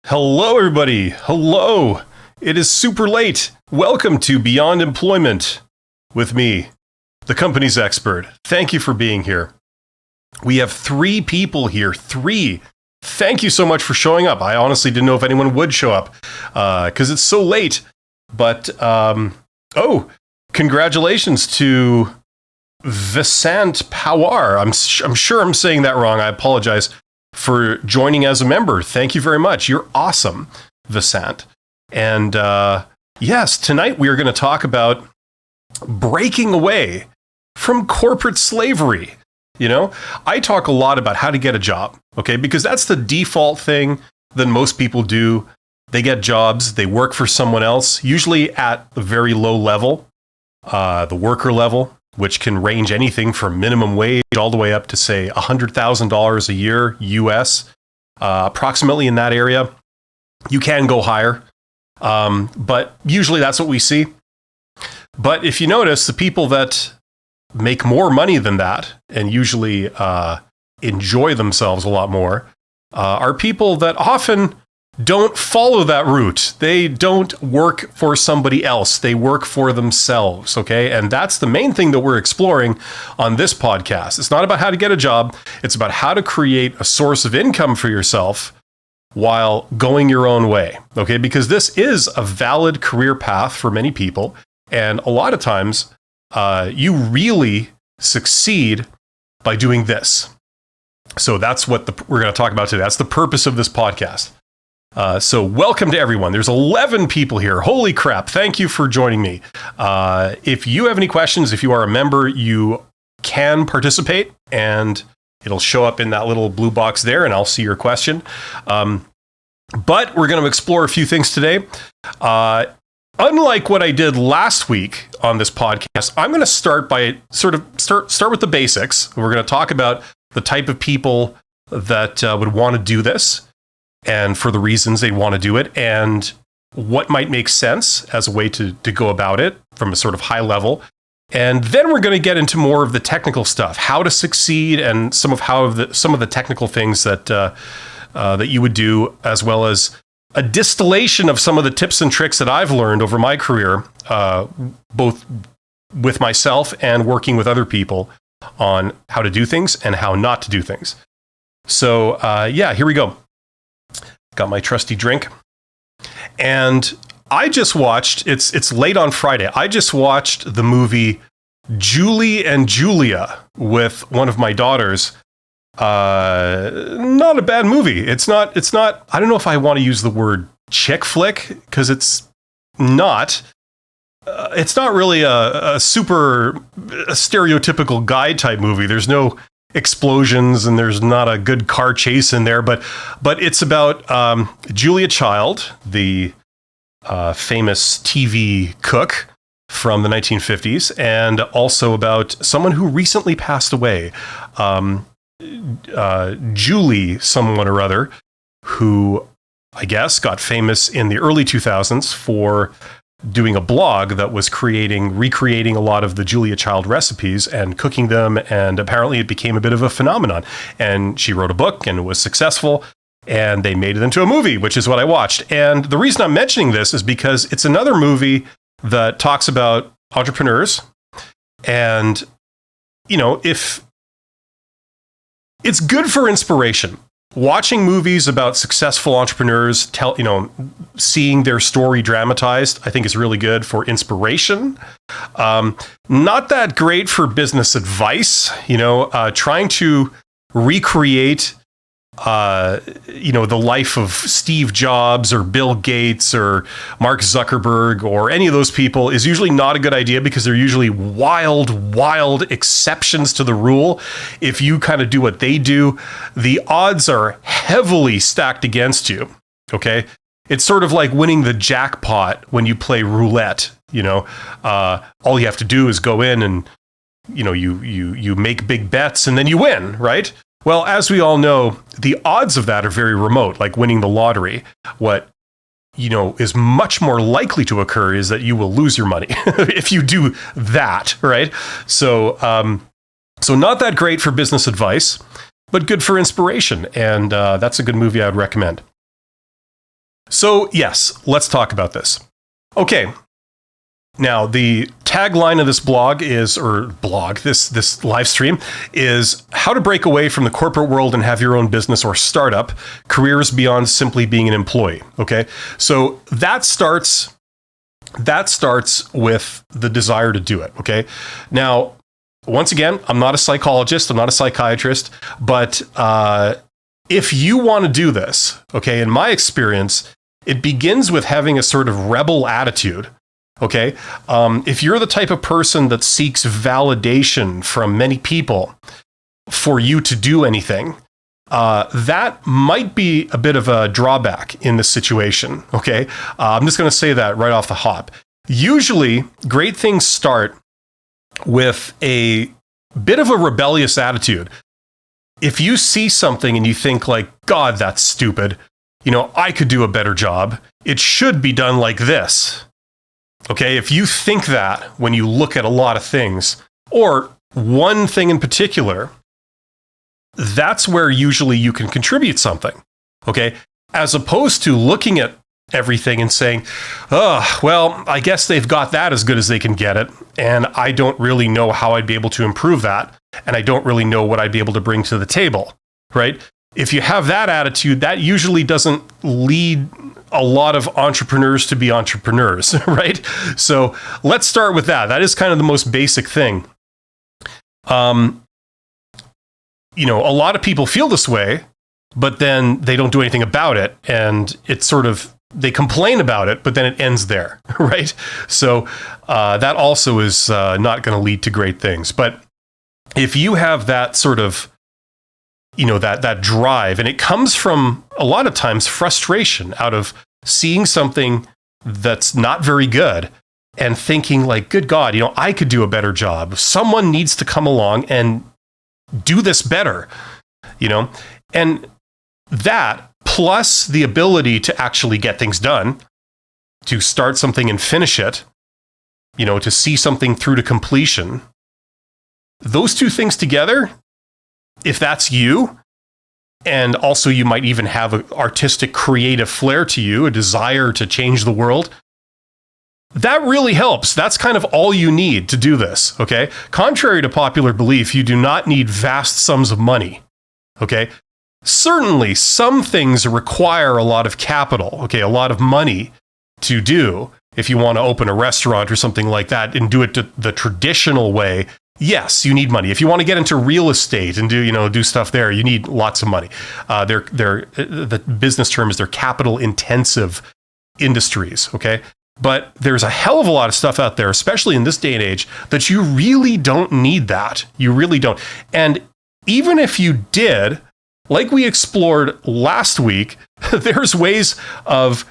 Hello, everybody. Hello. It is super late. Welcome to Beyond Employment with me, the company's expert. Thank you for being here. We have 3 people here. 3. Thank you so much for showing up. I honestly didn't know if anyone would show up because it's so late. But, congratulations to Vasant Pawar. I'm sure I'm saying that wrong. I apologize for joining as a member. Thank you very much. You're awesome, Vasant. And yes, tonight we are going to talk about breaking away from corporate slavery. You know, I talk a lot about how to get a job, okay? Because that's the default thing that most people do. They get jobs, they work for someone else, usually at a very low level, the worker level, which can range anything from minimum wage all the way up to, say, $100,000 a year, US, approximately in that area. You can go higher, but usually that's what we see. But if you notice, the people that make more money than that and usually enjoy themselves a lot more are people that often don't follow that route. They don't work for somebody else. They work for themselves, okay? And that's the main thing that we're exploring on this podcast. It's not about how to get a job. It's about how to create a source of income for yourself while going your own way, okay? Because this is a valid career path for many people. And a lot of times, you really succeed by doing this. So that's what we're going to talk about today. That's the purpose of this podcast. So welcome to everyone. There's 11 people here. Holy crap. Thank you for joining me. If you have any questions, if you are a member, you can participate and it'll show up in that little blue box there and I'll see your question. But we're going to explore a few things today. Unlike what I did last week on this podcast, I'm going to start by start with the basics. We're going to talk about the type of people that would want to do this, and for the reasons they want to do it, and what might make sense as a way to go about it from a sort of high level. And then we're going to get into more of the technical stuff, how to succeed, and some of the technical things that that you would do, as well as a distillation of some of the tips and tricks that I've learned over my career, both with myself and working with other people on how to do things and how not to do things. So here we go. Got my trusty drink. And I just watched, it's late on Friday, I just watched the movie Julie and Julia with one of my daughters. Not a bad movie. It's not, I don't know if I want to use the word chick flick, because it's not really a super stereotypical guy type movie. There's no explosions and there's not a good car chase in there, but it's about Julia Child, the famous TV cook from the 1950s, and also about someone who recently passed away, Julie someone or other, who I guess got famous in the early 2000s for doing a blog that was recreating a lot of the Julia Child recipes and cooking them, and apparently it became a bit of a phenomenon. And she wrote a book and it was successful, and they made it into a movie, which is what I watched. And the reason I'm mentioning this is because it's another movie that talks about entrepreneurs. And, you know, if it's good for inspiration. Watching movies about successful entrepreneurs, seeing their story dramatized, I think is really good for inspiration. Not that great for business advice, trying to recreate, the life of Steve Jobs or Bill Gates or Mark Zuckerberg or any of those people is usually not a good idea, because they're usually wild exceptions to the rule. If you kind of do what they do, the odds are heavily stacked against you. Okay. It's sort of like winning the jackpot when you play roulette. All you have to do is go in and, you make big bets and then you win, right? Well, as we all know, the odds of that are very remote, like winning the lottery. What, is much more likely to occur is that you will lose your money if you do that, right? So not that great for business advice, but good for inspiration. And that's a good movie I would recommend. So yes, let's talk about this. Okay. Now, the tagline of this this live stream is how to break away from the corporate world and have your own business or startup, careers beyond simply being an employee. Okay. So that starts with the desire to do it. Okay. Now, once again, I'm not a psychologist, I'm not a psychiatrist, but if you want to do this, okay, in my experience, it begins with having a sort of rebel attitude. Okay. If you're the type of person that seeks validation from many people for you to do anything, that might be a bit of a drawback in this situation. Okay. I'm just going to say that right off the hop. Usually, great things start with a bit of a rebellious attitude. If you see something and you think like, God, that's stupid. I could do a better job. It should be done like this. Okay, if you think that when you look at a lot of things, or one thing in particular, that's where usually you can contribute something. Okay, as opposed to looking at everything and saying, oh, well, I guess they've got that as good as they can get it, and I don't really know how I'd be able to improve that, and I don't really know what I'd be able to bring to the table, right? If you have that attitude, that usually doesn't lead a lot of entrepreneurs to be entrepreneurs, right? So let's start with that. That is kind of the most basic thing. A lot of people feel this way, but then they don't do anything about it. And it's sort of, they complain about it, but then it ends there, right? So that also is not going to lead to great things. But if you have that sort of, that drive, and it comes from a lot of times frustration out of seeing something that's not very good and thinking like, good God, I could do a better job. Someone needs to come along and do this better, and that plus the ability to actually get things done, to start something and finish it, to see something through to completion. Those two things together, if that's you, and also you might even have an artistic, creative flair to you, a desire to change the world, that really helps. That's kind of all you need to do this, okay? Contrary to popular belief, you do not need vast sums of money, okay? Certainly, some things require a lot of capital, okay, a lot of money to do. If you want to open a restaurant or something like that and do it the traditional way, yes, you need money. If you want to get into real estate and do stuff there, you need lots of money. The business term is they're capital intensive industries, okay? But there's a hell of a lot of stuff out there, especially in this day and age, that you really don't need that. You really don't. And even if you did, like we explored last week, there's ways of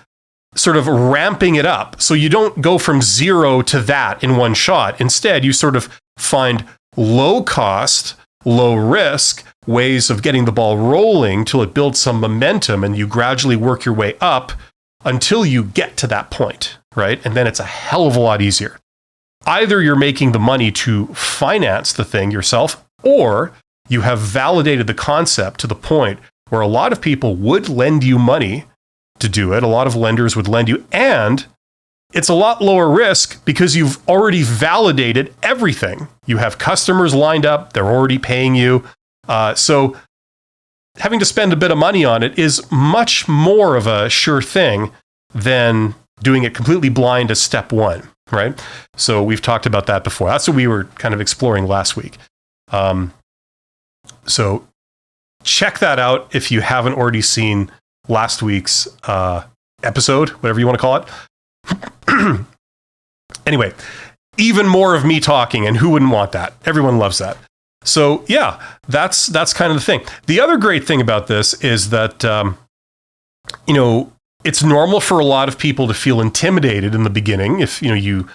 sort of ramping it up. So you don't go from zero to that in one shot. Instead, you sort of find low cost, low risk ways of getting the ball rolling till it builds some momentum, and you gradually work your way up until you get to that point, right? And then it's a hell of a lot easier. Either you're making the money to finance the thing yourself, or you have validated the concept to the point where a lot of people would lend you money to do it. A lot of lenders would lend you, and it's a lot lower risk because you've already validated everything. You have customers lined up, they're already paying you. So having to spend a bit of money on it is much more of a sure thing than doing it completely blind as step one, right? So we've talked about that before. That's what we were kind of exploring last week. So check that out if you haven't already seen last week's episode, whatever you want to call it. Anyway, even more of me talking, and who wouldn't want that? Everyone loves that. So yeah, that's kind of the thing. The other great thing about this is that, it's normal for a lot of people to feel intimidated in the beginning. If, you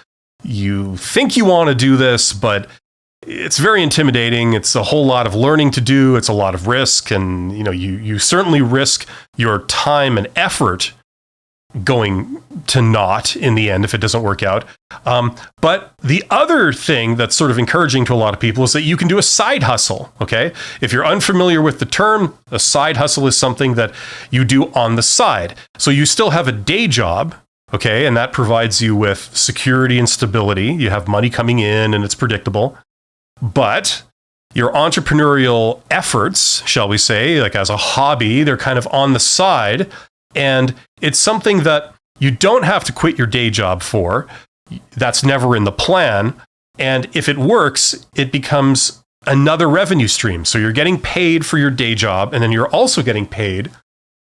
think you want to do this, but it's very intimidating. It's a whole lot of learning to do. It's a lot of risk. And, you certainly risk your time and effort going to naught in the end if it doesn't work out. But the other thing that's sort of encouraging to a lot of people is that you can do a side hustle, okay? If you're unfamiliar with the term, a side hustle is something that you do on the side. So you still have a day job, okay? And that provides you with security and stability. You have money coming in and it's predictable. But your entrepreneurial efforts, shall we say, like as a hobby, they're kind of on the side. And it's something that you don't have to quit your day job for. That's never in the plan. And if it works, it becomes another revenue stream. So you're getting paid for your day job, and then you're also getting paid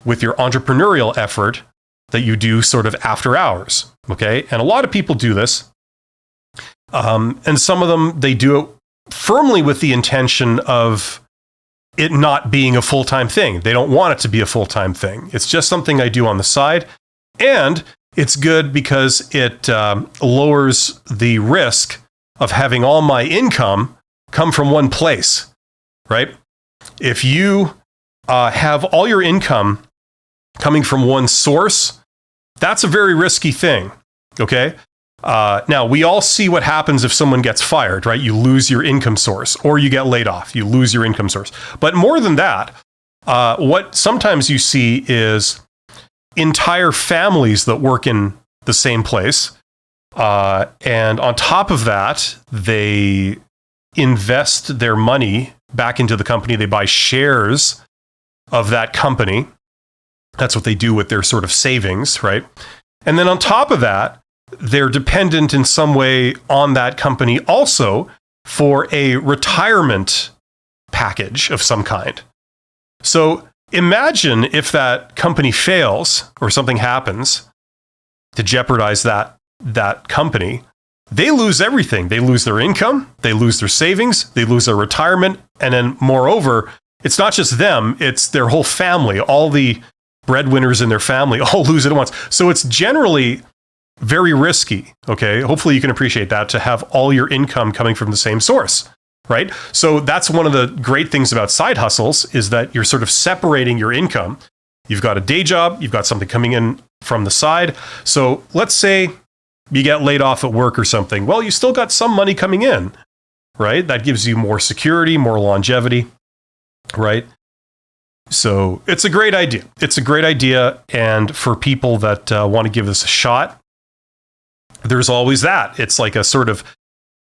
with your entrepreneurial effort that you do sort of after hours. Okay. And a lot of people do this. And some of them, they do it firmly with the intention of it not being a full-time thing. They don't want it to be a full-time thing. It's just something I do on the side. And it's good because it lowers the risk of having all my income come from one place, right? If you have all your income coming from one source, that's a very risky thing, okay? Now, we all see what happens if someone gets fired, right? You lose your income source, or you get laid off. You lose your income source. But more than that, what sometimes you see is entire families that work in the same place. And on top of that, they invest their money back into the company. They buy shares of that company. That's what they do with their sort of savings, right? And then on top of that, they're dependent in some way on that company also for a retirement package of some kind. So imagine if that company fails or something happens to jeopardize that company. They lose everything. They lose their income, they lose their savings, they lose their retirement, and then moreover, it's not just them, it's their whole family. All the breadwinners in their family all lose it at once. So it's generally very risky, okay? Hopefully you can appreciate that, to have all your income coming from the same source, right? So that's one of the great things about side hustles, is that you're sort of separating your income. You've got a day job, you've got something coming in from the side. So let's say you get laid off at work or something. Well, you still got some money coming in, right? That gives you more security, more longevity, right? So it's a great idea. It's a great idea. And for people that want to give this a shot, there's always that. It's like a sort of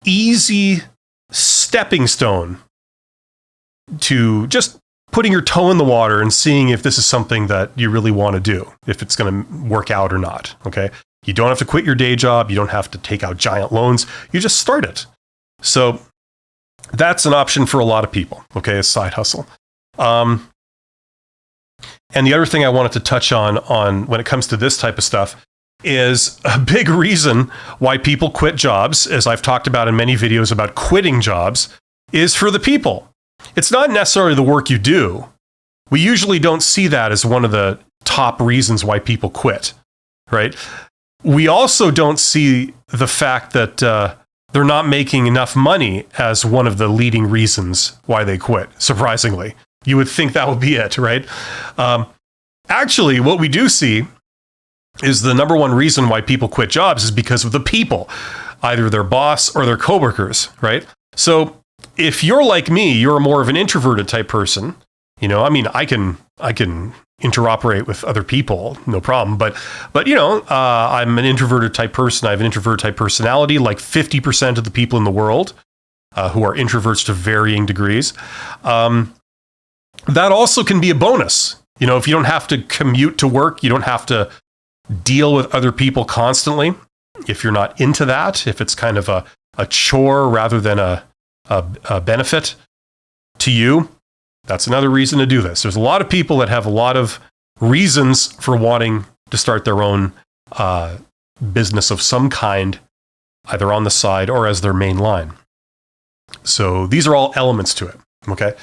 easy stepping stone to just putting your toe in the water and seeing if this is something that you really want to do, if it's going to work out or not, okay? You don't have to quit your day job. You don't have to take out giant loans. You just start it. So that's an option for a lot of people, okay, a side hustle. And the other thing I wanted to touch on when it comes to this type of stuff is a big reason why people quit jobs, as I've talked about in many videos about quitting jobs, is for the people. It's not necessarily the work you do. We usually don't see that as one of the top reasons why people quit, right? We also don't see the fact that they're not making enough money as one of the leading reasons why they quit, surprisingly. You would think that would be it, right? Actually, what we do see is the number one reason why people quit jobs is because of the people, either their boss or their coworkers, right? So if you're like me, you're more of an introverted type person. You know, I mean, I can interoperate with other people, no problem. But you know, I'm an introverted type person. I have an introvert type personality, like 50% of the people in the world who are introverts to varying degrees. That also can be a bonus. You know, if you don't have to commute to work, you don't have to deal with other people constantly. If you're not into that, if it's kind of a chore rather than a benefit to you, that's another reason to do this. There's a lot of people that have a lot of reasons for wanting to start their own business of some kind, either on the side or as their main line. So these are all elements to it, okay?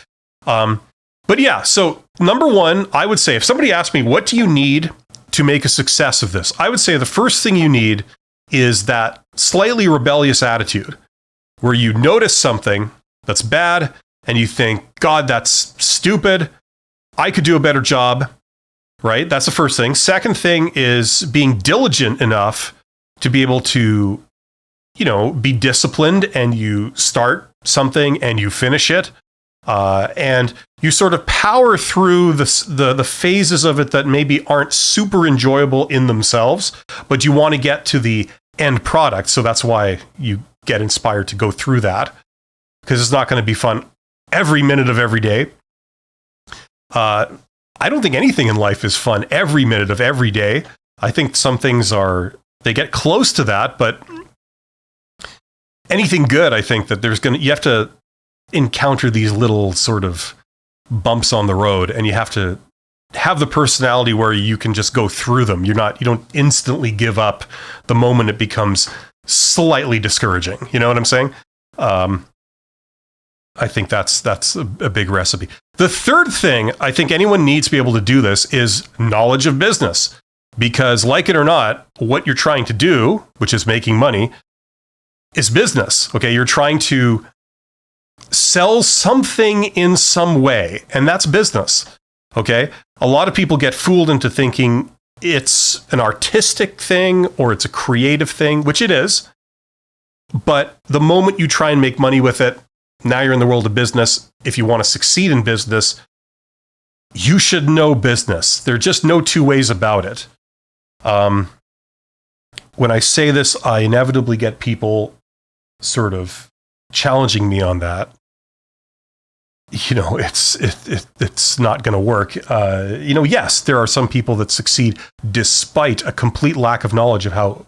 But yeah, so number one, I would say, if somebody asked me, what do you need to make a success of this? I would say the first thing you need is that slightly rebellious attitude where you notice something that's bad and you think, God, that's stupid. I could do a better job. right? That's the first thing. Second thing is being diligent enough to be able to, be disciplined, and you start something and you finish it. And you sort of power through the phases of it that maybe aren't super enjoyable in themselves, but you want to get to the end product. So that's why you get inspired to go through that, because it's not going to be fun every minute of every day. I don't think anything in life is fun every minute of every day. I think some things they get close to that, but anything good, I think that you have to encounter these little sort of bumps on the road, and you have to have the personality where you can just go through them. You don't instantly give up the moment it becomes slightly discouraging. You know what I'm saying? I think that's a big recipe. The third thing I think anyone needs to be able to do this is knowledge of business, because like it or not, what you're trying to do, which is making money, is business. Okay. You're trying to sell something in some way, and that's business. Okay. A lot of people get fooled into thinking it's an artistic thing or it's a creative thing, which it is. But the moment you try and make money with it, now you're in the world of business. If you want to succeed in business, you should know business. There are just no two ways about it. When I say this, I inevitably get people sort of challenging me on that. It's not going to work. Yes, there are some people that succeed despite a complete lack of knowledge of how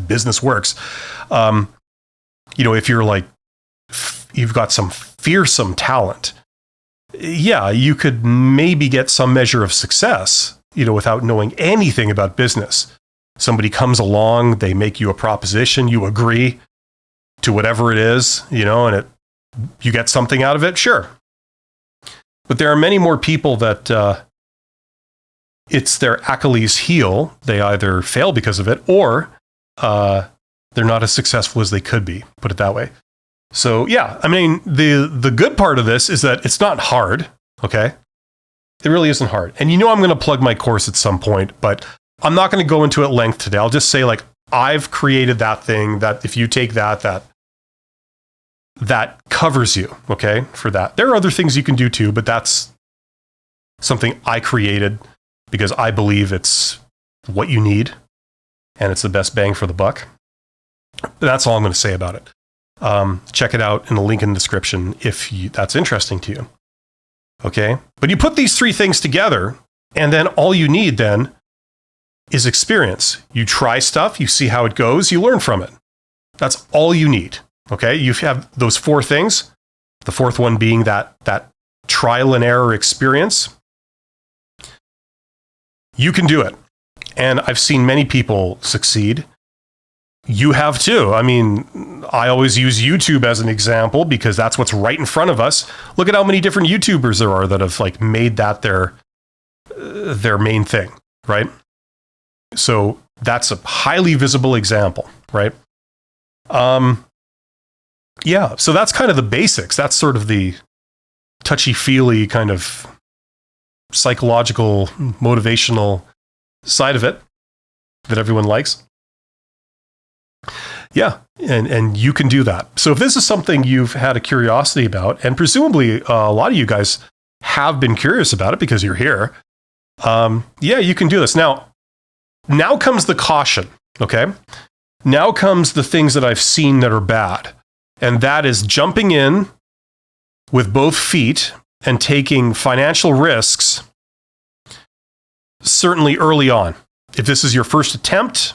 business works. If you've got some fearsome talent, yeah, you could maybe get some measure of success, without knowing anything about business. Somebody comes along, they make you a proposition, you agree to whatever it is, and you get something out of it, sure. But there are many more people that it's their Achilles heel. They either fail because of it, or they're not as successful as they could be, put it that way. So yeah, I mean, the good part of this is that it's not hard, okay? It really isn't hard. And I'm going to plug my course at some point, but I'm not going to go into it at length today. I'll just say, I've created that thing that if you take that covers you, okay, for that. There are other things you can do too, but that's something I created because I believe it's what you need and it's the best bang for the buck. That's all I'm going to say about it. Check it out in the link in the description if that's interesting to you. Okay? But you put these three things together, and then all you need then is experience. You try stuff, you see how it goes, you learn from it. That's all you need. Okay? You have those four things. The fourth one being that trial and error experience. You can do it. And I've seen many people succeed. You have too. I mean, I always use YouTube as an example because that's what's right in front of us. Look at how many different YouTubers there are that have made that their main thing, right? So that's a highly visible example, right? Yeah, so that's kind of the basics. That's sort of the touchy-feely kind of psychological, motivational side of it that everyone likes. Yeah, and you can do that. So if this is something you've had a curiosity about, and presumably a lot of you guys have been curious about it because you're here, yeah, you can do this. Now comes the caution, okay? Now comes the things that I've seen that are bad, and that is jumping in with both feet and taking financial risks, certainly early on. If this is your first attempt,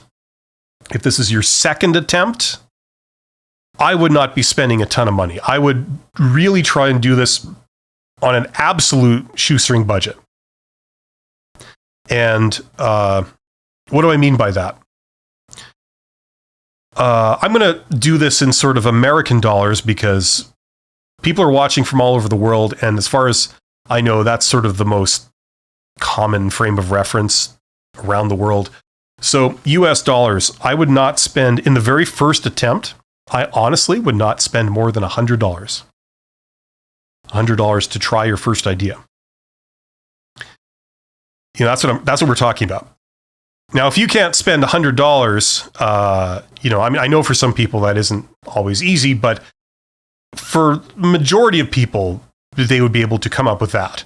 if this is your second attempt, I would not be spending a ton of money. I would really try and do this on an absolute shoestring budget. And what do I mean by that? I'm going to do this in sort of American dollars because people are watching from all over the world. And as far as I know, that's sort of the most common frame of reference around the world. So US dollars, I would not spend, in the very first attempt, I honestly would not spend more than $100. $100 to try your first idea. That's what we're talking about. Now, if you can't spend $100, I know for some people that isn't always easy, but for majority of people, they would be able to come up with that.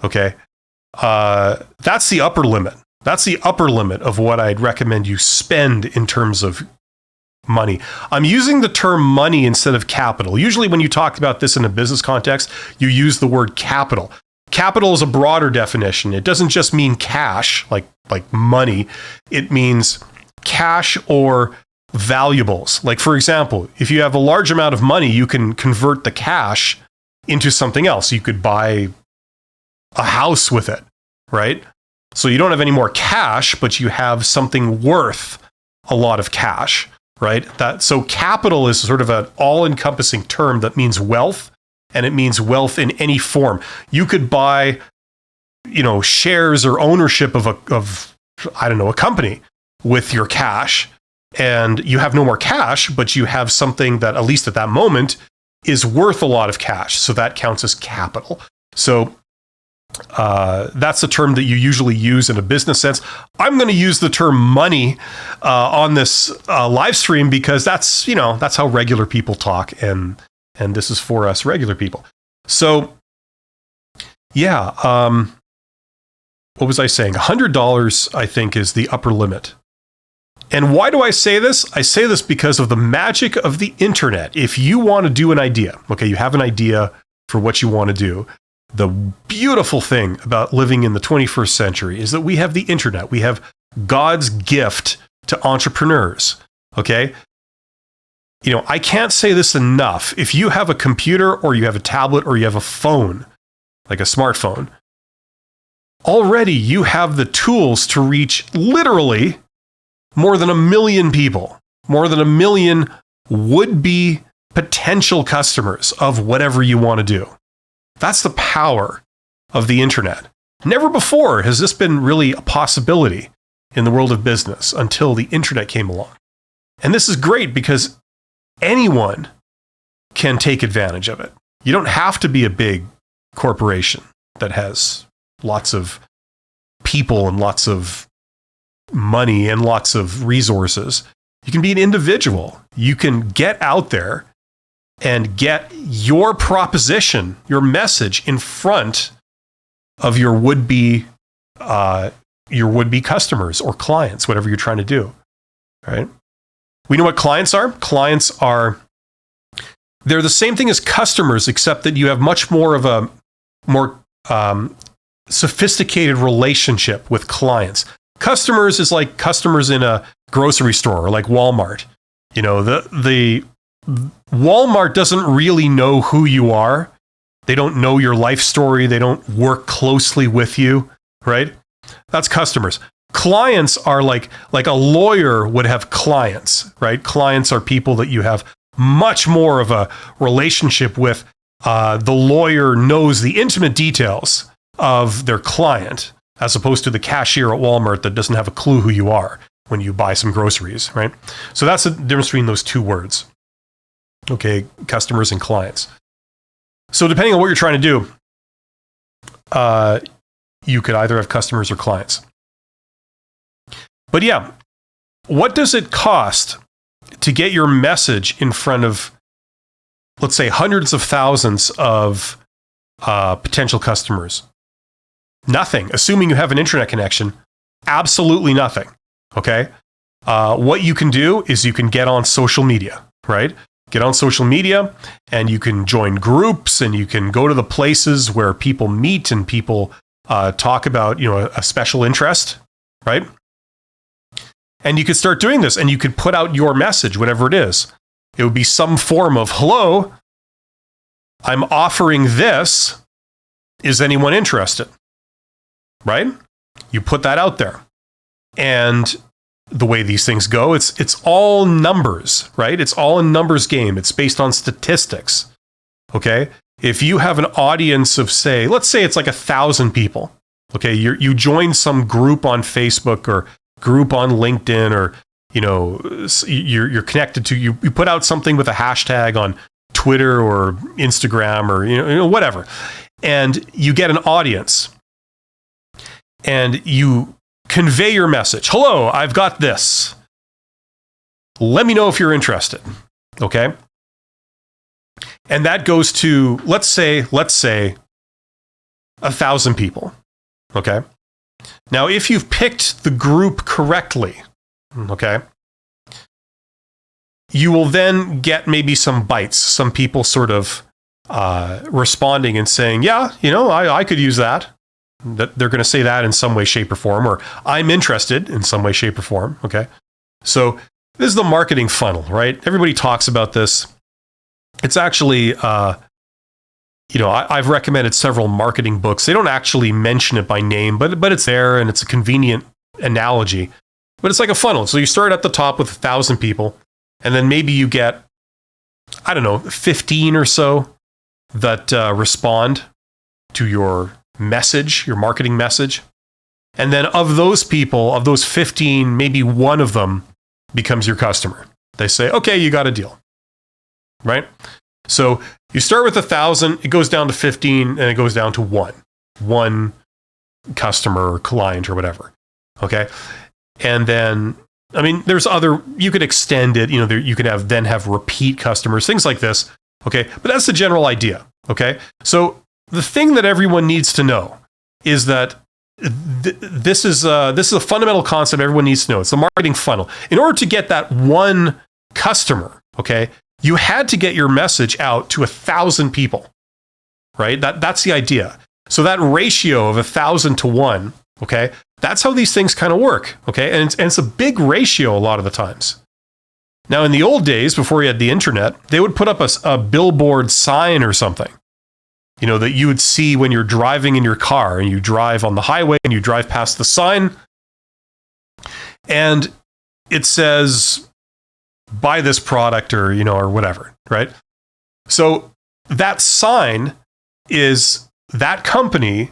Okay. That's the upper limit. That's the upper limit of what I'd recommend you spend in terms of money. I'm using the term money instead of capital. Usually when you talk about this in a business context, you use the word capital. Capital is a broader definition. It doesn't just mean cash, like money. It means cash or valuables. Like, for example, if you have a large amount of money, you can convert the cash into something else. You could buy a house with it, right? So you don't have any more cash, but you have something worth a lot of cash, right? So capital is sort of an all-encompassing term that means wealth, and it means wealth in any form. You could buy, shares or ownership of a company with your cash, and you have no more cash, but you have something that, at least at that moment, is worth a lot of cash. So that counts as capital. So that's the term that you usually use in a business sense. I'm going to use the term money on this live stream because that's how regular people talk, and this is for us regular people. So, yeah, what was I saying? $100, I think, is the upper limit. And why do I say this? I say this because of the magic of the internet. If you want to do an idea, okay, you have an idea for what you want to do. The beautiful thing about living in the 21st century is that we have the internet. We have God's gift to entrepreneurs, okay? I can't say this enough. If you have a computer or you have a tablet or you have a phone, like a smartphone, already you have the tools to reach literally more than 1 million people, more than 1 million would-be potential customers of whatever you want to do. That's the power of the internet. Never before has this been really a possibility in the world of business until the internet came along. And this is great because anyone can take advantage of it. You don't have to be a big corporation that has lots of people and lots of money and lots of resources. You can be an individual. You can get out there and get your proposition, your message in front of your would-be customers or clients, whatever you're trying to do, right? We know what clients are. They're the same thing as customers, except that you have much more of a more sophisticated relationship with clients. Customers is like customers in a grocery store or like Walmart. The Walmart doesn't really know who you are. They don't know your life story. They don't work closely with you, right? That's customers. Clients are like a lawyer would have clients, right? Clients are people that you have much more of a relationship with. The lawyer knows the intimate details of their client, as opposed to the cashier at Walmart that doesn't have a clue who you are when you buy some groceries, right? So that's the difference between those two words. Okay, customers and clients. So depending on what you're trying to do, you could either have customers or clients. But yeah, what does it cost to get your message in front of, let's say, hundreds of thousands of potential customers? Nothing. Assuming you have an internet connection, absolutely nothing. Okay? What you can do is you can get on social media, right? Get on social media and you can join groups and you can go to the places where people meet and people talk about, a special interest, right? And you could start doing this and you could put out your message, whatever it is. It would be some form of, hello, I'm offering this. Is anyone interested? Right? You put that out there. And the way these things go, it's all numbers, right? It's all a numbers game. It's based on statistics. Okay? If you have an audience of, let's say it's like 1,000 people. Okay, you join some group on Facebook or group on LinkedIn, or you're connected to, you put out something with a hashtag on Twitter or Instagram or whatever, and you get an audience. and you convey your message. Hello, I've got this. Let me know if you're interested. Okay. And that goes to, let's say 1,000 people. Okay. Now, if you've picked the group correctly, okay, you will then get maybe some bites, some people sort of responding and saying, yeah, I could use that. That they're going to say that in some way, shape, or form, or I'm interested in some way, shape, or form. Okay. So this is the marketing funnel, right? Everybody talks about this. It's actually, I've recommended several marketing books. They don't actually mention it by name, but it's there, and it's a convenient analogy. But it's like a funnel. So you start at the top with 1,000 people, and then maybe you get, 15 or so that respond to your message, your marketing message. And then of those people, of those 15, maybe one of them becomes your customer. They say, okay, you got a deal, right? So you start with 1,000, it goes down to 15, and it goes down to one customer or client or whatever. Okay. And then, there's you could extend it, you could have repeat customers, things like this. Okay. But that's the general idea. Okay. So the thing that everyone needs to know is that this is a fundamental concept everyone needs to know. It's the marketing funnel. In order to get that one customer, okay, you had to get your message out to 1,000 people, right? That's the idea. So that ratio of 1,000 to 1, okay, that's how these things kind of work, okay? And it's a big ratio a lot of the times. Now, in the old days, before you had the internet, they would put up a billboard sign or something, that you would see when you're driving in your car, and you drive on the highway and you drive past the sign, and it says, buy this product or whatever, right? So that sign is that company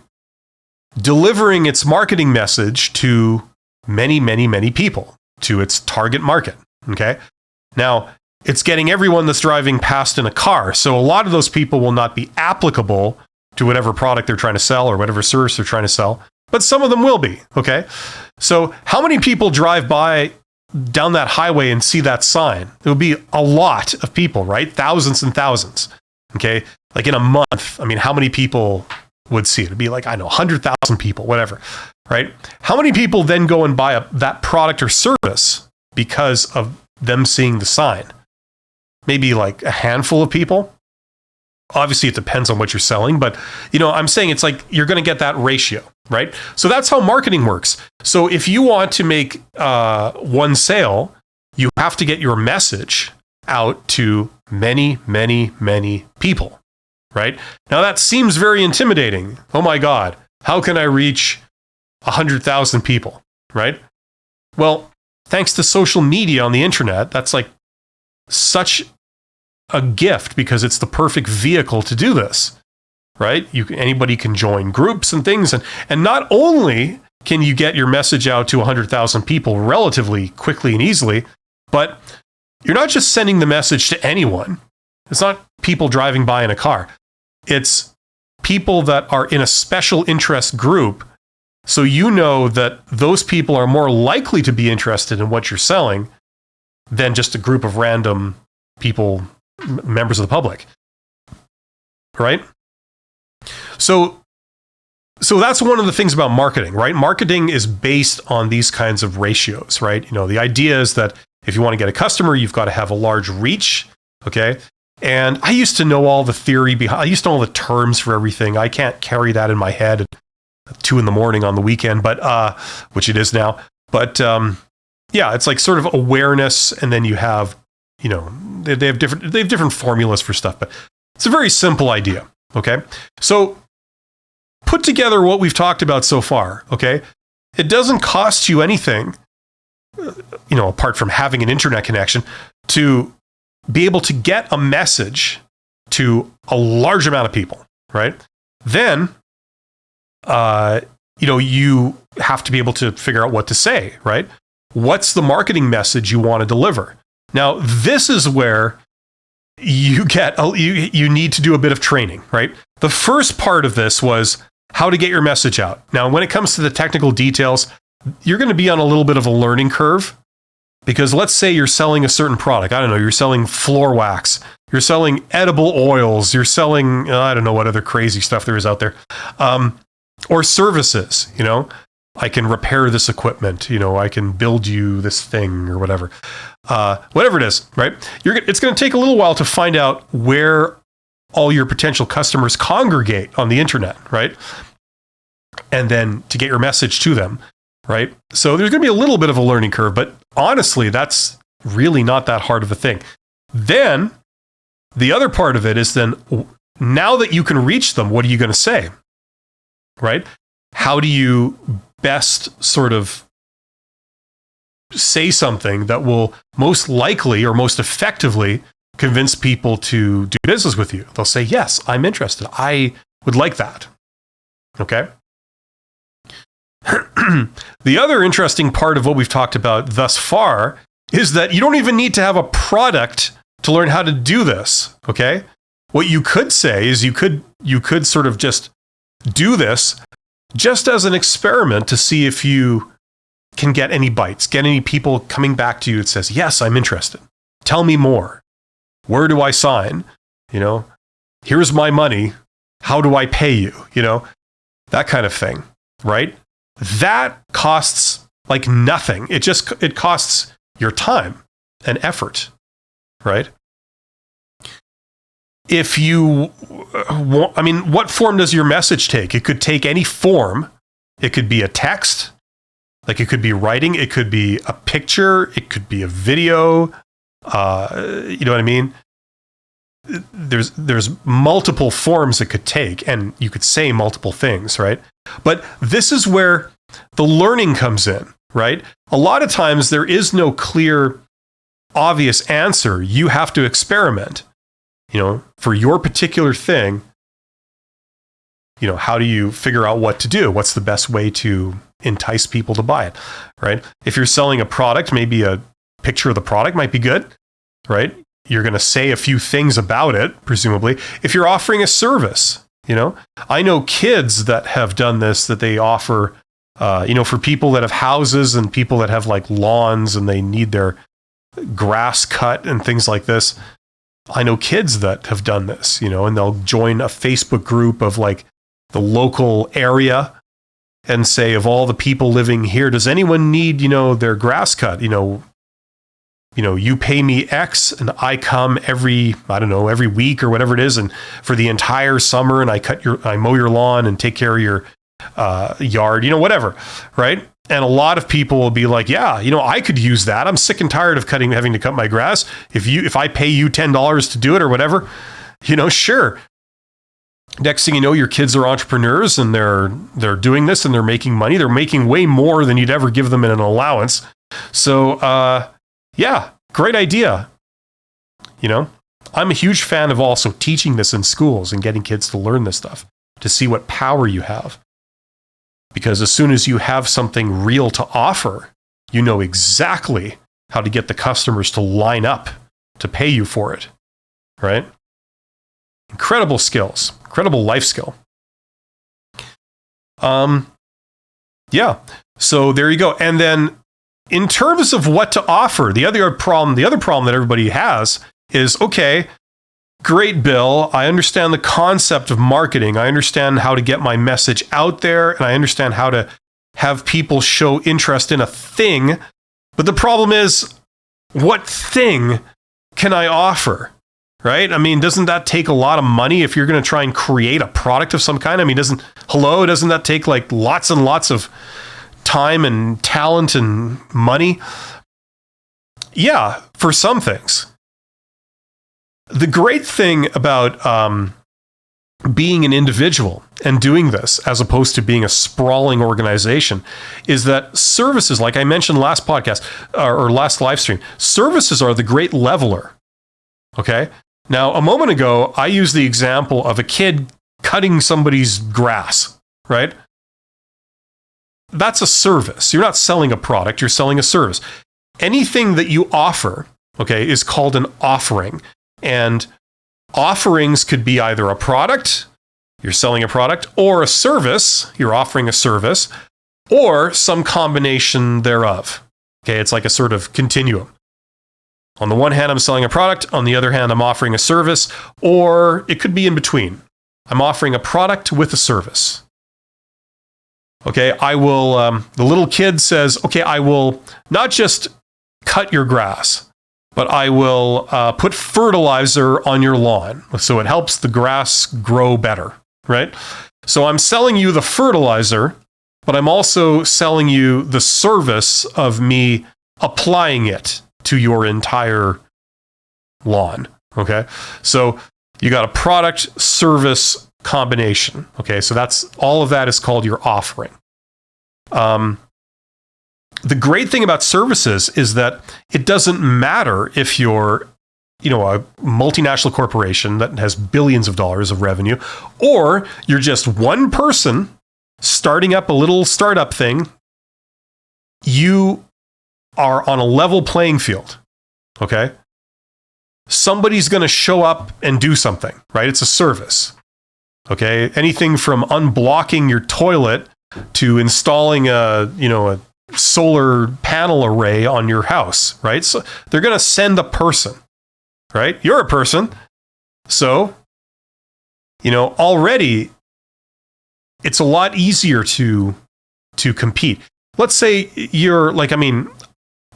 delivering its marketing message to many, many, many people, to its target market, okay? Now, it's getting everyone that's driving past in a car. So a lot of those people will not be applicable to whatever product they're trying to sell or whatever service they're trying to sell, but some of them will be, okay? So how many people drive by down that highway and see that sign? It would be a lot of people, right? Thousands and thousands, okay? Like in a month, how many people would see it? It'd be like, 100,000 people, whatever, right? How many people then go and buy that product or service because of them seeing the sign? Maybe like a handful of people. Obviously, it depends on what you're selling, but I'm saying it's like you're going to get that ratio, right? So that's how marketing works. So if you want to make one sale, you have to get your message out to many, many, many people, right? Now that seems very intimidating. Oh my God, how can I reach 100,000 people, right? Well, thanks to social media on the internet, that's like such a gift because it's the perfect vehicle to do this, right? Anybody can join groups and things, and not only can you get your message out to 100,000 people relatively quickly and easily, but you're not just sending the message to anyone. It's not people driving by in a car. It's people that are in a special interest group. So that those people are more likely to be interested in what you're selling than just a group of random people, members of the public, right? So that's one of the things about marketing, right? Marketing is based on these kinds of ratios, right? The idea is that if you want to get a customer, you've got to have a large reach, okay? And I used to know all the theory behind, I used to know all the terms for everything. I can't carry that in my head at 2 a.m. on the weekend, but which it is now. But yeah, it's like sort of awareness, and then you have, they have different formulas for stuff, but it's a very simple idea. Okay. So put together what we've talked about so far. Okay. It doesn't cost you anything, apart from having an internet connection, to be able to get a message to a large amount of people, right? Then, you have to be able to figure out what to say, right? What's the marketing message you want to deliver? Now, this is where you need to do a bit of training, right? The first part of this was, how to get your message out. Now, when it comes to the technical details, you're going to be on a little bit of a learning curve, because let's say you're selling a certain product. I don't know, you're selling floor wax, you're selling edible oils, you're selling, I don't know what other crazy stuff there is out there, or services, I can repair this equipment, I can build you this thing or whatever. Whatever it is, right? It's going to take a little while to find out where all your potential customers congregate on the internet, right? And then to get your message to them, right? So there's going to be a little bit of a learning curve, but honestly, that's really not that hard of a thing. Then the other part of it is then, now that you can reach them, what are you going to say, right? How do you best sort of say something that will most likely or most effectively convince people to do business with you? They'll say, yes, I'm interested. I would like that. Okay. The other interesting part of what we've talked about thus far is that you don't even need to have a product to learn how to do this. Okay. What you could say is you could sort of just do this just as an experiment to see if you can get any bites, get any people coming back to you that says, yes, I'm interested. Tell me more. Where do I sign? Here's my money. How do I pay you? That kind of thing, right? That costs like nothing. It costs your time and effort, right? If you what form does your message take? It could take any form. It could be a text, like it could be writing, it could be a picture, it could be a video. You know what I mean? There's multiple forms it could take, and you could say multiple things, right? But this is where the learning comes in, right? A lot of times there is no clear, obvious answer. You have to experiment, for your particular thing. How do you figure out what to do? What's the best way to entice people to buy it, right? If you're selling a product, maybe a picture of the product might be good, right? You're going to say a few things about it, presumably. If you're offering a service, I know kids that have done this, that they offer, for people that have houses and people that have like lawns and they need their grass cut and things like this. I know kids that have done this, and they'll join a Facebook group of like the local area and say, of all the people living here, does anyone need, their grass cut? You pay me X and I come every week or whatever it is. And for the entire summer, and I mow your lawn and take care of your yard, whatever. Right. And a lot of people will be like, yeah, I could use that. I'm sick and tired of having to cut my grass. If I pay you $10 to do it or whatever, sure. Next thing you know, your kids are entrepreneurs and they're doing this and they're making money. They're making way more than you'd ever give them in an allowance. So, yeah, great idea. I'm a huge fan of also teaching this in schools and getting kids to learn this stuff, to see what power you have. Because as soon as you have something real to offer, you know exactly how to get the customers to line up to pay you for it, right? Incredible skills, incredible life skill. Yeah, so there you go. And then in terms of what to offer, the other problem that everybody has is, okay, great, Bill, I understand the concept of marketing. I understand how to get my message out there, and I understand how to have people show interest in a thing. But the problem is, what thing can I offer? Right? Doesn't that take a lot of money if you're going to try and create a product of some kind? Doesn't that take like lots and lots of time and talent and money? Yeah, for some things. The great thing about being an individual and doing this, as opposed to being a sprawling organization, is that services, like I mentioned last podcast or last live stream, services are the great leveler. Okay? Now, a moment ago, I used the example of a kid cutting somebody's grass, right? That's a service. You're not selling a product, you're selling a service. Anything that you offer, okay, is called an offering. And offerings could be either a product You're selling a product or a service, you're offering a service, or some combination thereof. Okay, it's like a sort of continuum. On the one hand, I'm selling a product. On the other hand, I'm offering a service, or it could be in between. I'm offering a product with a service. Okay, I will, the little kid says, okay, I will not just cut your grass, but I will put fertilizer on your lawn so it helps the grass grow better, right? So I'm selling you the fertilizer, but I'm also selling you the service of me applying it to your entire lawn, okay? So you got a product service combination, okay? So that's all of that is called your offering. The great thing about services is that it doesn't matter if you're, a multinational corporation that has billions of dollars of revenue, or you're just one person starting up a little startup thing. You are on a level playing field, okay? Somebody's going to show up and do something, right? It's a service, okay? Anything from unblocking your toilet to installing a solar panel array on your house, right? So they're going to send a person, right? You're a person. So, already it's a lot easier to compete. Let's say you're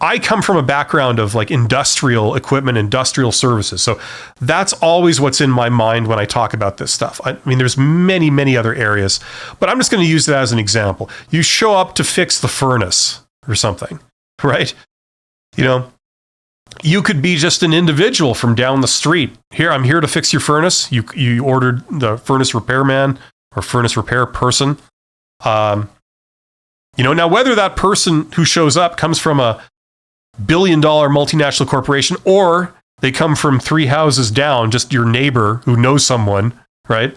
I come from a background of industrial equipment, industrial services. So that's always what's in my mind when I talk about this stuff. There's many, many other areas, but I'm just going to use that as an example. You show up to fix the furnace or something, right? You could be just an individual from down the street. Here, I'm here to fix your furnace. You ordered the furnace repairman or furnace repair person. Now whether that person who shows up comes from a billion-dollar multinational corporation, or they come from 3 houses down, just your neighbor who knows someone, right?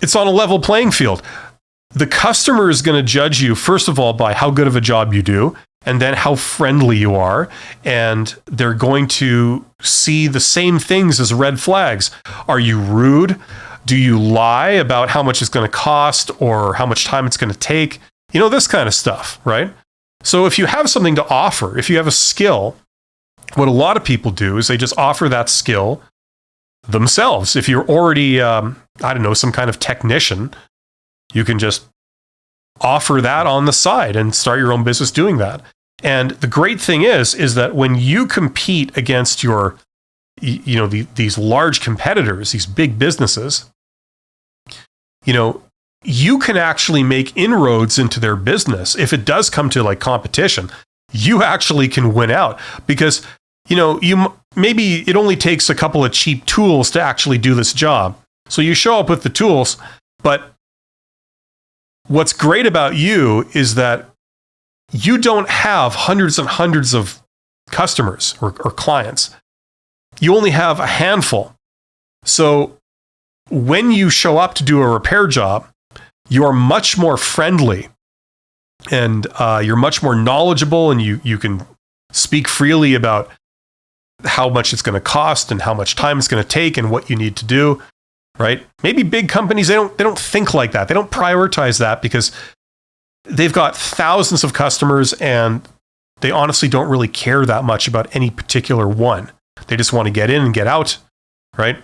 It's on a level playing field. The customer is going to judge you, first of all, by how good of a job you do, and then how friendly you are. And they're going to see the same things as red flags. Are you rude? Do you lie about how much it's going to cost or how much time it's going to take? This kind of stuff, right? So if you have something to offer, if you have a skill, what a lot of people do is they just offer that skill themselves. If you're already, some kind of technician, you can just offer that on the side and start your own business doing that. And the great thing is that when you compete against your, these large competitors, these big businesses, you can actually make inroads into their business. If it does come to competition, you actually can win out because, maybe it only takes a couple of cheap tools to actually do this job. So you show up with the tools, but what's great about you is that you don't have hundreds and hundreds of customers or clients. You only have a handful. So when you show up to do a repair job, you're much more friendly and you're much more knowledgeable, and you can speak freely about how much it's going to cost and how much time it's going to take and what you need to do, right? Maybe big companies, they don't think like that. They don't prioritize that because they've got thousands of customers and they honestly don't really care that much about any particular one. They just want to get in and get out, right?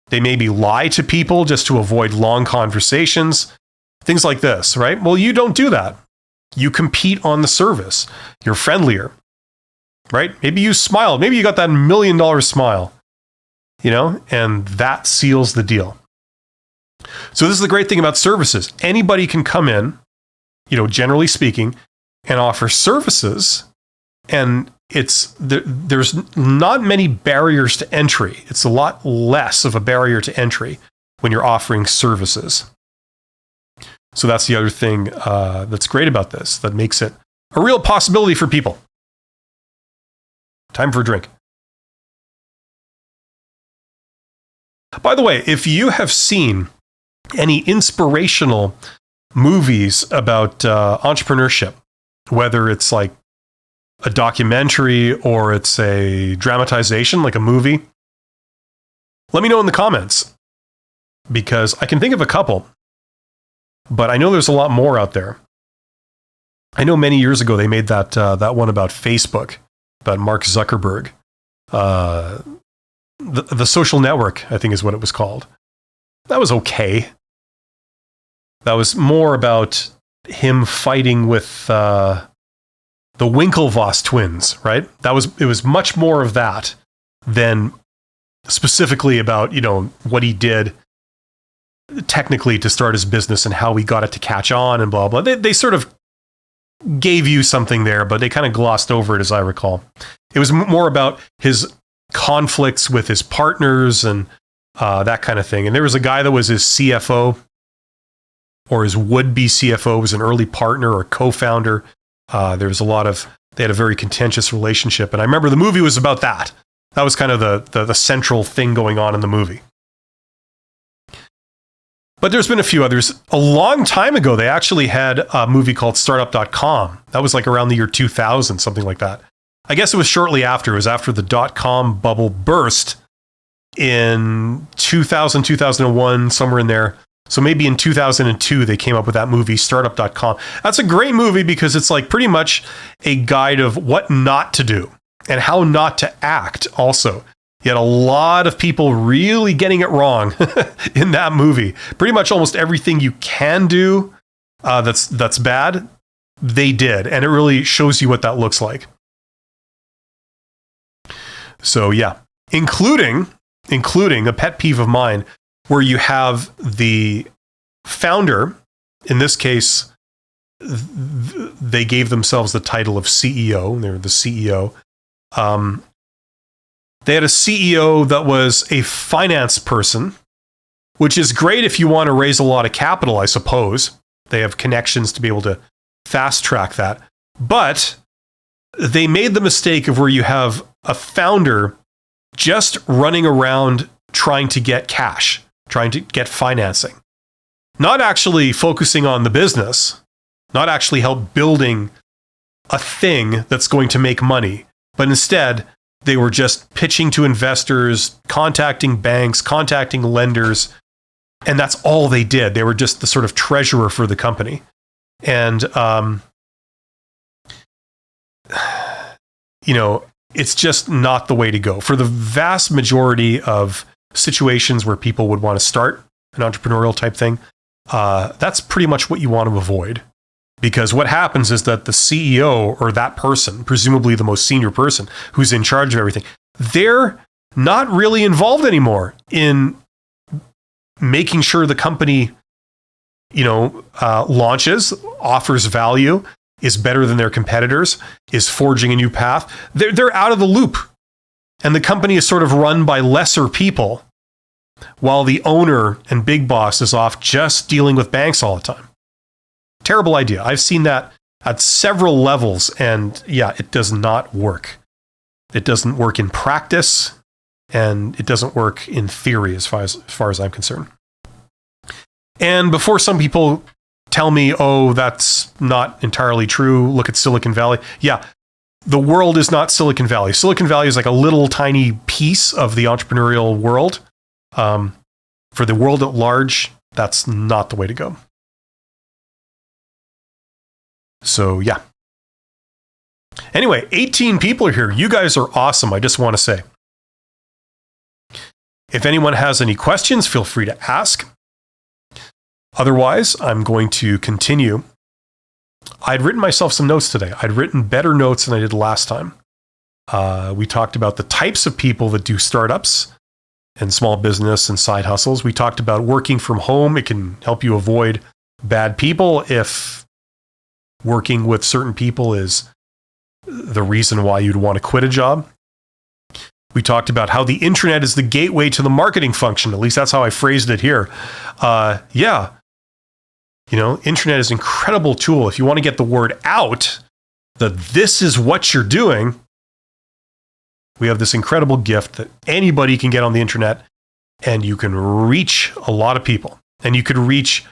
They maybe lie to people just to avoid long conversations. Things like this, right? Well, you don't do that. You compete on the service. You're friendlier, right? Maybe you smile. Maybe you got that $1 million smile, and that seals the deal. So this is the great thing about services. Anybody can come in, generally speaking, and offer services, and there's not many barriers to entry. It's a lot less of a barrier to entry when you're offering services. So that's the other thing that's great about this, that makes it a real possibility for people. Time for a drink. By the way, if you have seen any inspirational movies about entrepreneurship, whether it's like a documentary or it's a dramatization, like a movie, let me know in the comments. because I can think of a couple, but I know there's a lot more out there. I know many years ago they made that one about Facebook, about Mark Zuckerberg. The Social Network, I think is what it was called. That was okay. That was more about him fighting with the Winklevoss twins, right? It was much more of that than specifically about, what he did technically to start his business and how he got it to catch on and blah, blah. They sort of gave you something there, but they kind of glossed over it, as I recall. It was more about his conflicts with his partners and that kind of thing. And there was a guy that was his CFO, or his would-be CFO, was an early partner or co-founder. There was they had a very contentious relationship. And I remember the movie was about that. That was kind of the central thing going on in the movie. But there's been a few others. A long time ago, they actually had a movie called Startup.com. That was like around the year 2000, something like that. I guess it was shortly after. It was after the .com bubble burst in 2000, 2001, somewhere in there. So maybe in 2002, they came up with that movie, Startup.com. That's a great movie because it's like pretty much a guide of what not to do and how not to act also. You had a lot of people really getting it wrong in that movie. Pretty much almost everything you can do that's bad, they did. And it really shows you what that looks like. So yeah, including a pet peeve of mine, where you have the founder, in this case, they gave themselves the title of CEO. They're the CEO. They had a CEO that was a finance person, which is great if you want to raise a lot of capital, I suppose. They have connections to be able to fast track that. But they made the mistake of where you have a founder just running around trying to get cash, trying to get financing, not actually focusing on the business, not actually help building a thing that's going to make money, but instead they were just pitching to investors, contacting banks, contacting lenders, and that's all they did. They were just the sort of treasurer for the company. And, it's just not the way to go. For the vast majority of situations where people would want to start an entrepreneurial type thing, that's pretty much what you want to avoid. Because what happens is that the CEO or that person, presumably the most senior person who's in charge of everything, they're not really involved anymore in making sure the company, launches, offers value, is better than their competitors, is forging a new path. They're out of the loop. And the company is sort of run by lesser people, while the owner and big boss is off just dealing with banks all the time. Terrible idea. I've seen that at several levels, and yeah, it does not work. It doesn't work in practice, and it doesn't work in theory as far as I'm concerned. And before some people tell me, oh, that's not entirely true, look at Silicon Valley. Yeah, the world is not Silicon Valley. Silicon Valley is like a little tiny piece of the entrepreneurial world. For the world at large, that's not the way to go. So, yeah. Anyway, 18 people are here. You guys are awesome, I just want to say. If anyone has any questions, feel free to ask. Otherwise, I'm going to continue. I'd written myself some notes today. I'd written better notes than I did last time. We talked about the types of people that do startups and small business and side hustles. We talked about working from home. It can help you avoid bad people if working with certain people is the reason why you'd want to quit a job. We talked about how the internet is the gateway to the marketing function. At least that's how I phrased it here. Internet is an incredible tool. If you want to get the word out that this is what you're doing, we have this incredible gift that anybody can get on the internet, and you can reach a lot of people. And you could reach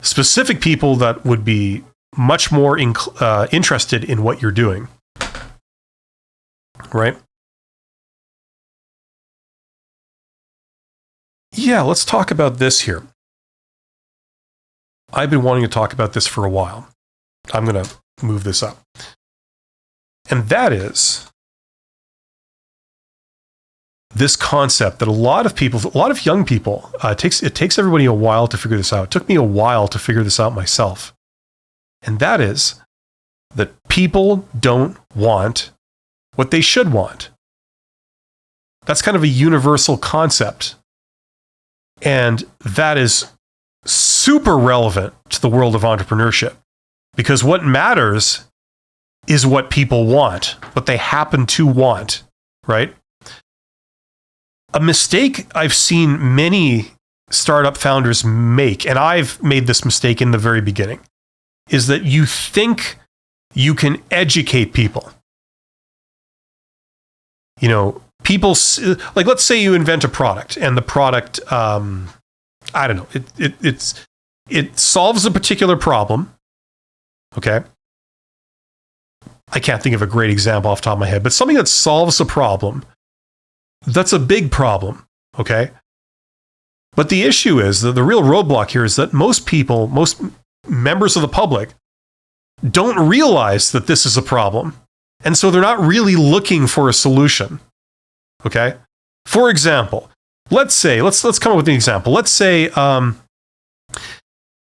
specific people that would be much more interested in what you're doing. Right? yeah, let's talk about this here. I've been wanting to talk about this for a while. I'm going to move this up. And that is this concept that a lot of young people, it takes everybody a while to figure this out. It took me a while to figure this out myself. And that is that people don't want what they should want. That's kind of a universal concept. And that is super relevant to the world of entrepreneurship, because what matters is what people want, what they happen to want, right? A mistake I've seen many startup founders make, and I've made this mistake in the very beginning, is that you think you can educate people. You know, people, like, let's say you invent a product, and the product, I don't know, it solves a particular problem, okay? I can't think of a great example off the top of my head, but something that solves a problem, that's a big problem, okay? But the issue is that the real roadblock here is that most people, most members of the public, don't realize that this is a problem. And so they're not really looking for a solution, okay? For example, let's come up with an example. Let's say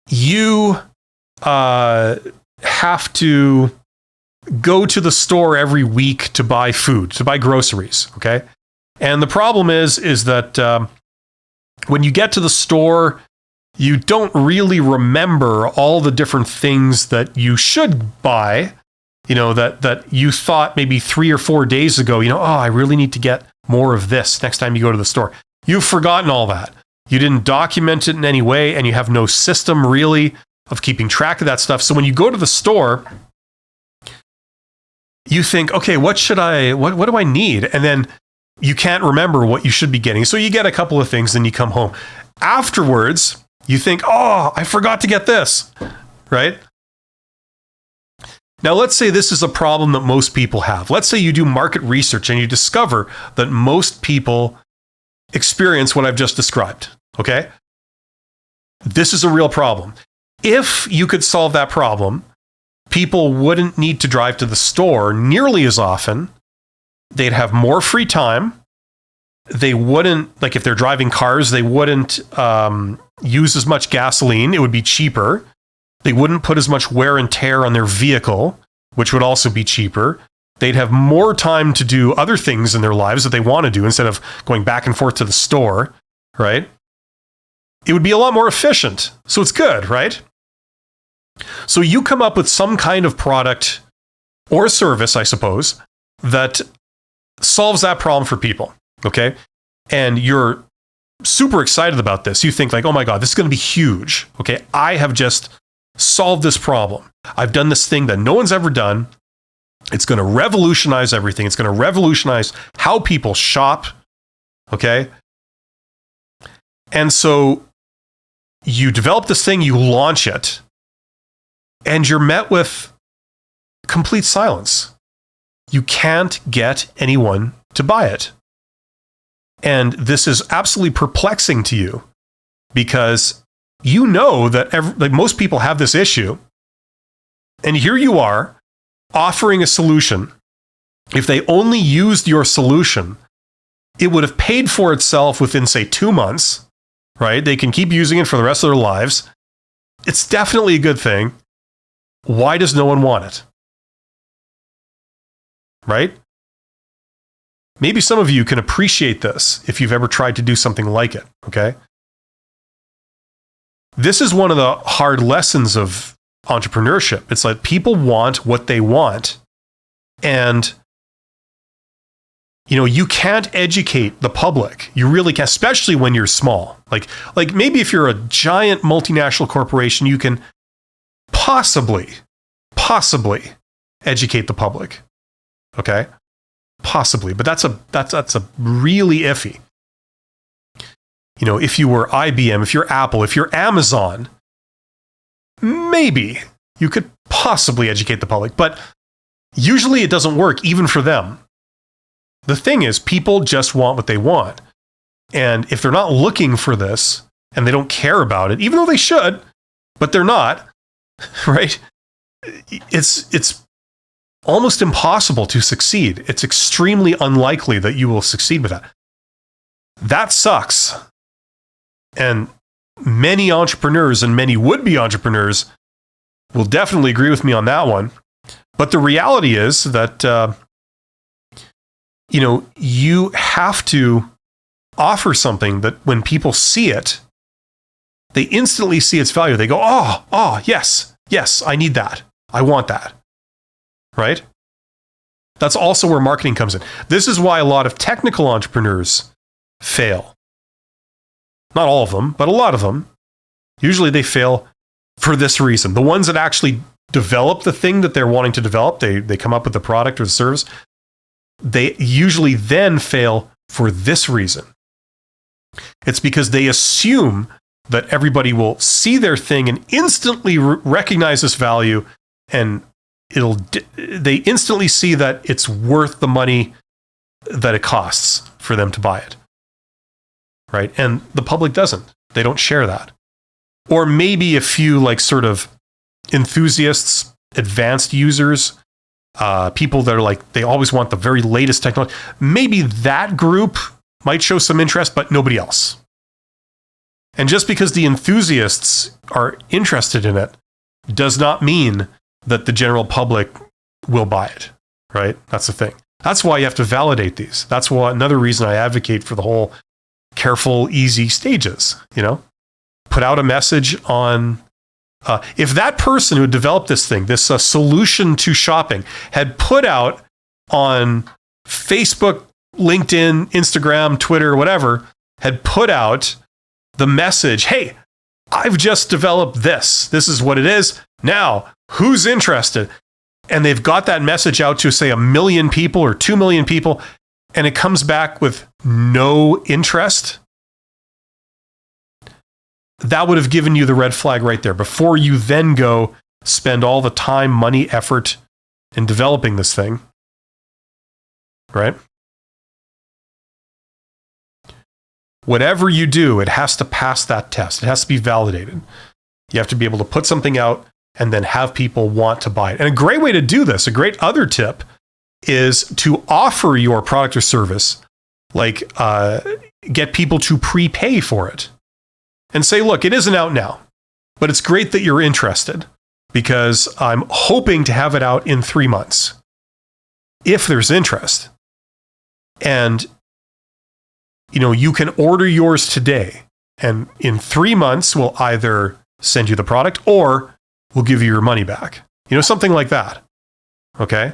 you have to go to the store every week to buy food, to buy groceries, okay? And the problem is that when you get to the store, you don't really remember all the different things that you should buy, you know, that you thought maybe 3 or 4 days ago, you know, oh, I really need to get more of this next time you go to the store. You've forgotten all that. You didn't document it in any way, and you have no system really of keeping track of that stuff. So when you go to the store, you think, okay, what do I need? And then you can't remember what you should be getting. So you get a couple of things, then you come home. Afterwards, you think, oh, I forgot to get this, right? Now, let's say this is a problem that most people have. Let's say you do market research and you discover that most people experience what I've just described, okay? This is a real problem. If you could solve that problem, people wouldn't need to drive to the store nearly as often. They'd have more free time. They wouldn't, like if they're driving cars, they wouldn't use as much gasoline. It would be cheaper. They wouldn't put as much wear and tear on their vehicle, which would also be cheaper. They'd have more time to do other things in their lives that they want to do instead of going back and forth to the store, right? It would be a lot more efficient. So it's good, right? So you come up with some kind of product or service, I suppose, that solves that problem for people, okay? And you're super excited about this. You think like, oh my God, this is going to be huge, okay? I have just solved this problem. I've done this thing that no one's ever done. It's going to revolutionize everything. It's going to revolutionize how people shop, okay? And so you develop this thing, you launch it, and you're met with complete silence. You can't get anyone to buy it. And this is absolutely perplexing to you because you know that like most people have this issue. And here you are offering a solution. If they only used your solution, it would have paid for itself within, say, 2 months, right? They can keep using it for the rest of their lives. It's definitely a good thing. Why does no one want it? Right? Maybe some of you can appreciate this if you've ever tried to do something like it, okay? This is one of the hard lessons of entrepreneurship. It's like people want what they want. And, you know, you can't educate the public. You really can't, especially when you're small. Like maybe if you're a giant multinational corporation, you can possibly educate the public. Okay? Possibly, but that's a really iffy. You know, if you were IBM, if you're Apple, if you're Amazon, maybe you could possibly educate the public, but usually it doesn't work even for them. The thing is, people just want what they want. And if they're not looking for this and they don't care about it, even though they should, but they're not, right? It's almost impossible to succeed. It's extremely unlikely that you will succeed with that. That sucks. And many entrepreneurs and many would-be entrepreneurs will definitely agree with me on that one. But the reality is that, you have to offer something that when people see it, they instantly see its value. They go, oh, yes, I need that. I want that. Right? That's also where marketing comes in. This is why a lot of technical entrepreneurs fail. Not all of them, but a lot of them. Usually they fail for this reason. The ones that actually develop the thing that they're wanting to develop, they come up with the product or the service, they usually then fail for this reason. It's because they assume that everybody will see their thing and instantly recognize this value, and they instantly see that it's worth the money that it costs for them to buy it. Right? And the public doesn't. They don't share that. Or maybe a few sort of enthusiasts, advanced users, people that are they always want the very latest technology. Maybe that group might show some interest, but nobody else. And just because the enthusiasts are interested in it does not mean that the general public will buy it, right? That's the thing. That's why you have to validate these. That's another reason I advocate for the whole careful, easy stages, Put out a message on, if that person who developed this thing, this solution to shopping, had put out on Facebook, LinkedIn, Instagram, Twitter, whatever, had put out the message, hey, I've just developed this. This is what it is. Now, who's interested? And they've got that message out to, say, 1 million people or 2 million people, and it comes back with no interest. That would have given you the red flag right there before you then go spend all the time, money, effort in developing this thing. Right? Whatever you do, it has to pass that test. It has to be validated. You have to be able to put something out and then have people want to buy it. And a great way to do this, a great other tip, is to offer your product or service, get people to prepay for it. And say, look, it isn't out now, but it's great that you're interested because I'm hoping to have it out in 3 months, if there's interest. And, you can order yours today, and in 3 months, we'll either send you the product or we'll give you your money back. Something like that. Okay?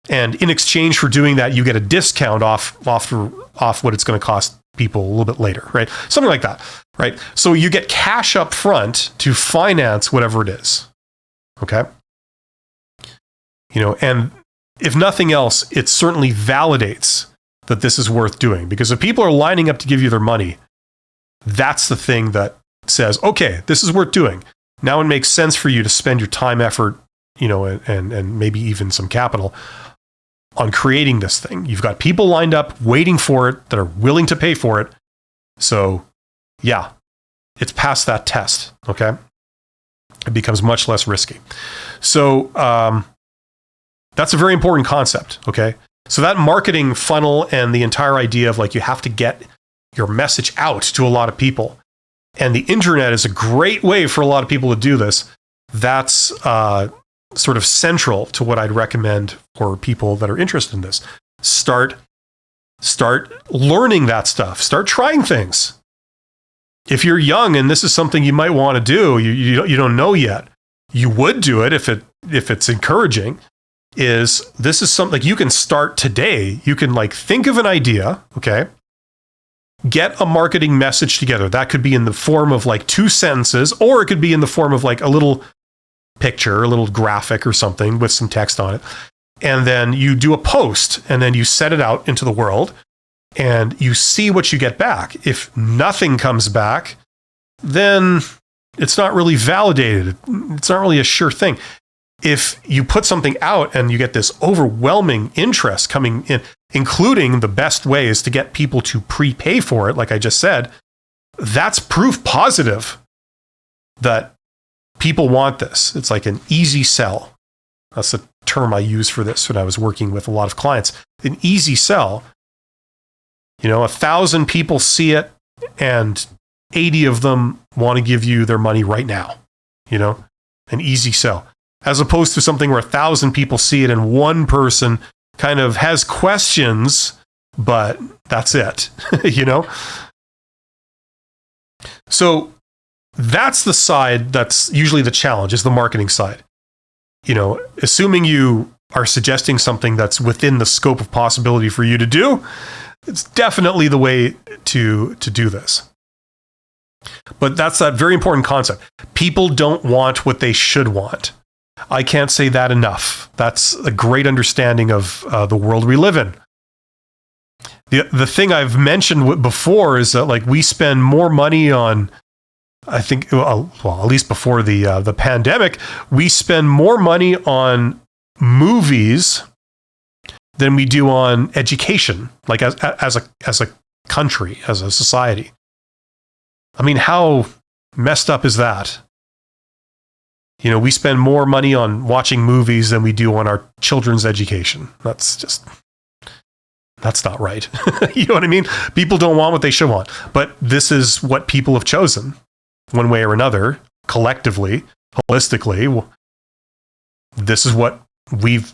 And in exchange for doing that, you get a discount off what it's going to cost people a little bit later, right? Something like that, right? So you get cash up front to finance whatever it is. Okay? And if nothing else, it certainly validates that this is worth doing, because if people are lining up to give you their money, that's the thing that says, okay, this is worth doing. Now it makes sense for you to spend your time, effort, and maybe even some capital on creating this thing. You've got people lined up waiting for it that are willing to pay for it. So yeah, it's past that test. Okay. It becomes much less risky. So that's a very important concept. Okay. So that marketing funnel and the entire idea of you have to get your message out to a lot of people. And the internet is a great way for a lot of people to do this. That's sort of central to what I'd recommend for people that are interested in this. Start learning that stuff. Start trying things. If you're young and this is something you might want to do, you don't know yet, you would do it if it's encouraging. This is something you can start today. You can think of an idea, okay? Get a marketing message together. That could be in the form of 2 sentences, or it could be in the form of a little picture, a little graphic or something with some text on it. And then you do a post, and then you set it out into the world, and you see what you get back. If nothing comes back, then it's not really validated. It's not really a sure thing. If you put something out and you get this overwhelming interest coming in, including the best ways to get people to prepay for it, like I just said, that's proof positive that people want this. It's like an easy sell. That's the term I used for this when I was working with a lot of clients. An easy sell. 1,000 people see it and 80 of them want to give you their money right now. An easy sell. As opposed to something where 1,000 people see it and one person kind of has questions, but that's it. So that's the side that's usually the challenge, is the marketing side. Assuming you are suggesting something that's within the scope of possibility for you to do, it's definitely the way to do this. But that's that very important concept. People don't want what they should want. I can't say that enough. That's a great understanding of the world we live in. The thing I've mentioned before is that we spend more money on, I think, well, at least before the pandemic, we spend more money on movies than we do on education, as a country, as a society. I mean, how messed up is that? We spend more money on watching movies than we do on our children's education. That's not right. You know what I mean? People don't want what they should want, but this is what people have chosen, one way or another, collectively, holistically. This is what we've,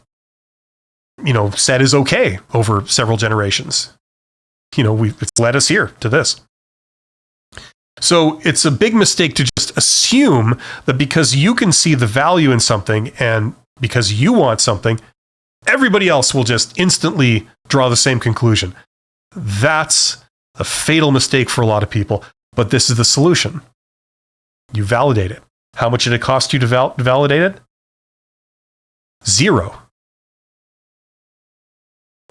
said is okay over several generations. It's led us here to this. So it's a big mistake to just assume that because you can see the value in something and because you want something, everybody else will just instantly draw the same conclusion. That's a fatal mistake for a lot of people, but this is the solution. You validate it. How much did it cost you to validate it? 0.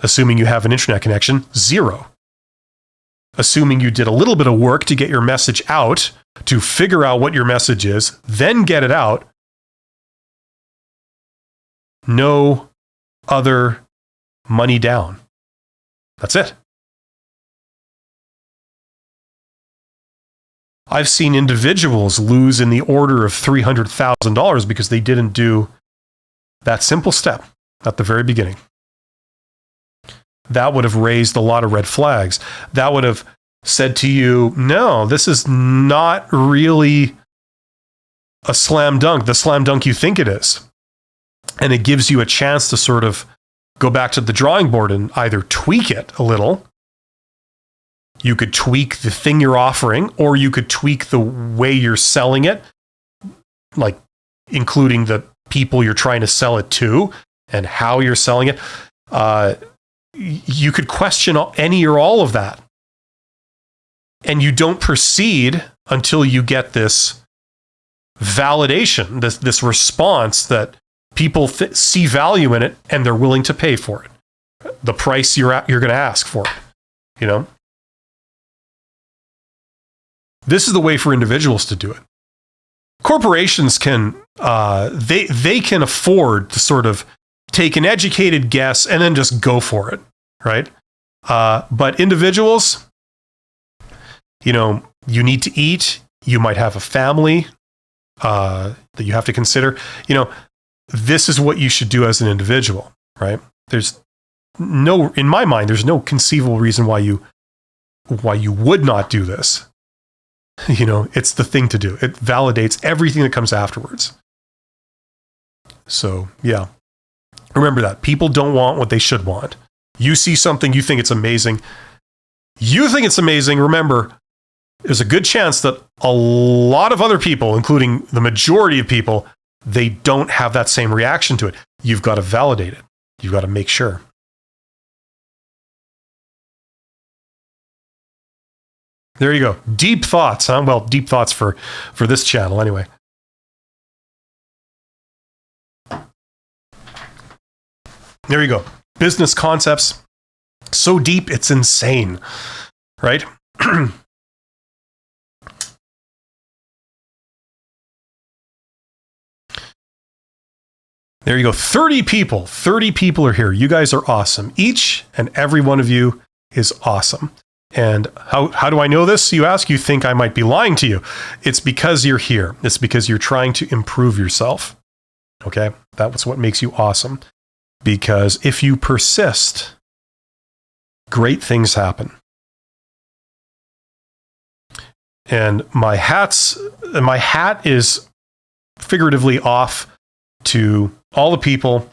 Assuming you have an internet connection, 0. Assuming you did a little bit of work to get your message out, to figure out what your message is, then get it out, no other money down. That's it. I've seen individuals lose in the order of $300,000 because they didn't do that simple step at the very beginning. That would have raised a lot of red flags. That would have said to you, no, this is not really a slam dunk, the slam dunk you think it is. And it gives you a chance to sort of go back to the drawing board and either tweak it a little. You could tweak the thing you're offering, or you could tweak the way you're selling it, like including the people you're trying to sell it to and how you're selling it. You could question any or all of that. And you don't proceed until you get this validation, this response that people see value in it and they're willing to pay for it. The price you're going to ask for it, This is the way for individuals to do it. Corporations can, they can afford to sort of take an educated guess and then just go for it, right? But individuals, you need to eat. You might have a family that you have to consider. This is what you should do as an individual, right? In my mind, there's no conceivable reason why you would not do this. It's the thing to do. It validates everything that comes afterwards. So, yeah. Remember that. People don't want what they should want. You see something, you think it's amazing. You think it's amazing. Remember, there's a good chance that a lot of other people, including the majority of people, they don't have that same reaction to it. You've got to validate it. You've got to make sure. There you go. Deep thoughts, huh? Well, deep thoughts for this channel anyway. There you go. Business concepts. So deep, it's insane, right? There you go. 30 people. 30 people are here. You guys are awesome. Each and every one of you is awesome. And how do I know this? You ask, you think I might be lying to you. It's because you're here. It's because you're trying to improve yourself. Okay? That's what makes you awesome. Because if you persist, great things happen. And my hat is figuratively off to all the people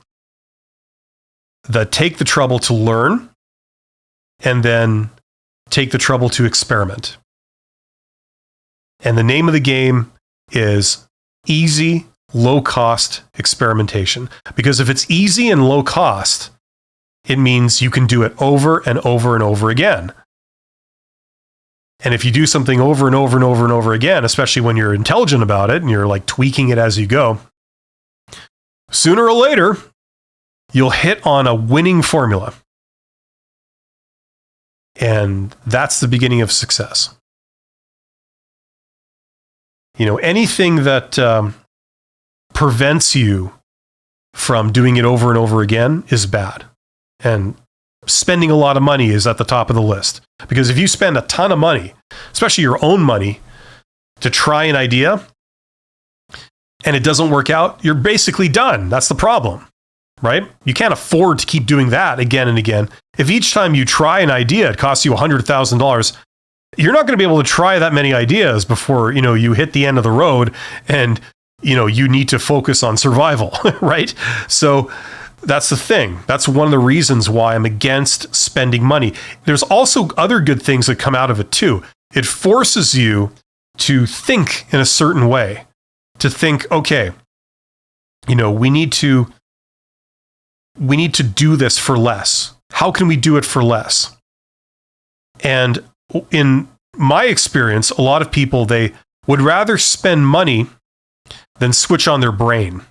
that take the trouble to learn and then take the trouble to experiment. And the name of the game is easy, low-cost experimentation. Because if it's easy and low cost, it means you can do it over and over and over again. And if you do something over and over and over and over again, especially when you're intelligent about it and you're like tweaking it as you go, sooner or later, you'll hit on a winning formula. And that's the beginning of success. You know, anything that prevents you from doing it over and over again is bad. And spending a lot of money is at the top of the list. Because if you spend a ton of money, especially your own money, to try an idea, and it doesn't work out, you're basically done. That's the problem, right? You can't afford to keep doing that again and again. If each time you try an idea, it costs you $100,000, you're not going to be able to try that many ideas before, you hit the end of the road and, you need to focus on survival, right? So that's the thing. That's one of the reasons why I'm against spending money. There's also other good things that come out of it too. It forces you to think in a certain way. To think, okay, we need to do this for less. How can we do it for less? And in my experience, a lot of people, they would rather spend money than switch on their brain.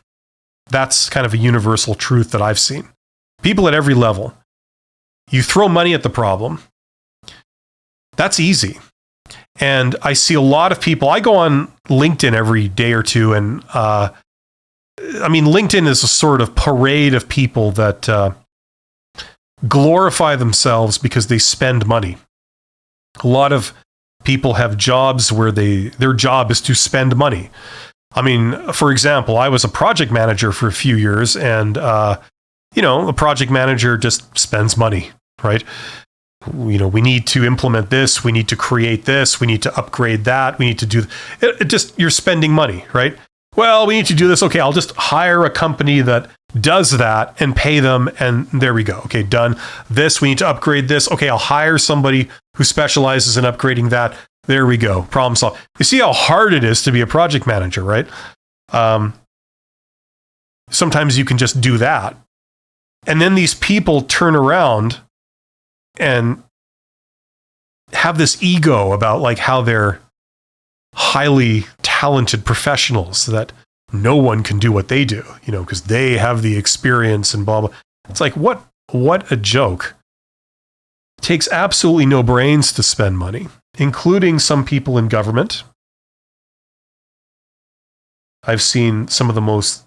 That's kind of a universal truth that I've seen. People at every level. You throw money at the problem. That's easy. And I see a lot of people, I go on LinkedIn every day or two, and LinkedIn is a sort of parade of people that glorify themselves because they spend money. A lot of people have jobs where their job is to spend money. For example, I was a project manager for a few years, and a project manager just spends money, right? We need to implement this, we need to create this, we need to upgrade that, we need to do it. You're spending money, right? Well, we need to do this. Okay, I'll just hire a company that does that and pay them, and there we go. Okay, done. This, we need to upgrade this. Okay, I'll hire somebody who specializes in upgrading that. There we go. Problem solved. You see how hard it is to be a project manager, right? Sometimes you can just do that. And then these people turn around and have this ego about like how they're highly talented professionals, that no one can do what they do, because they have the experience and blah, blah. It's like, what a joke. It takes absolutely no brains to spend money, including some people in government. I've seen some of the most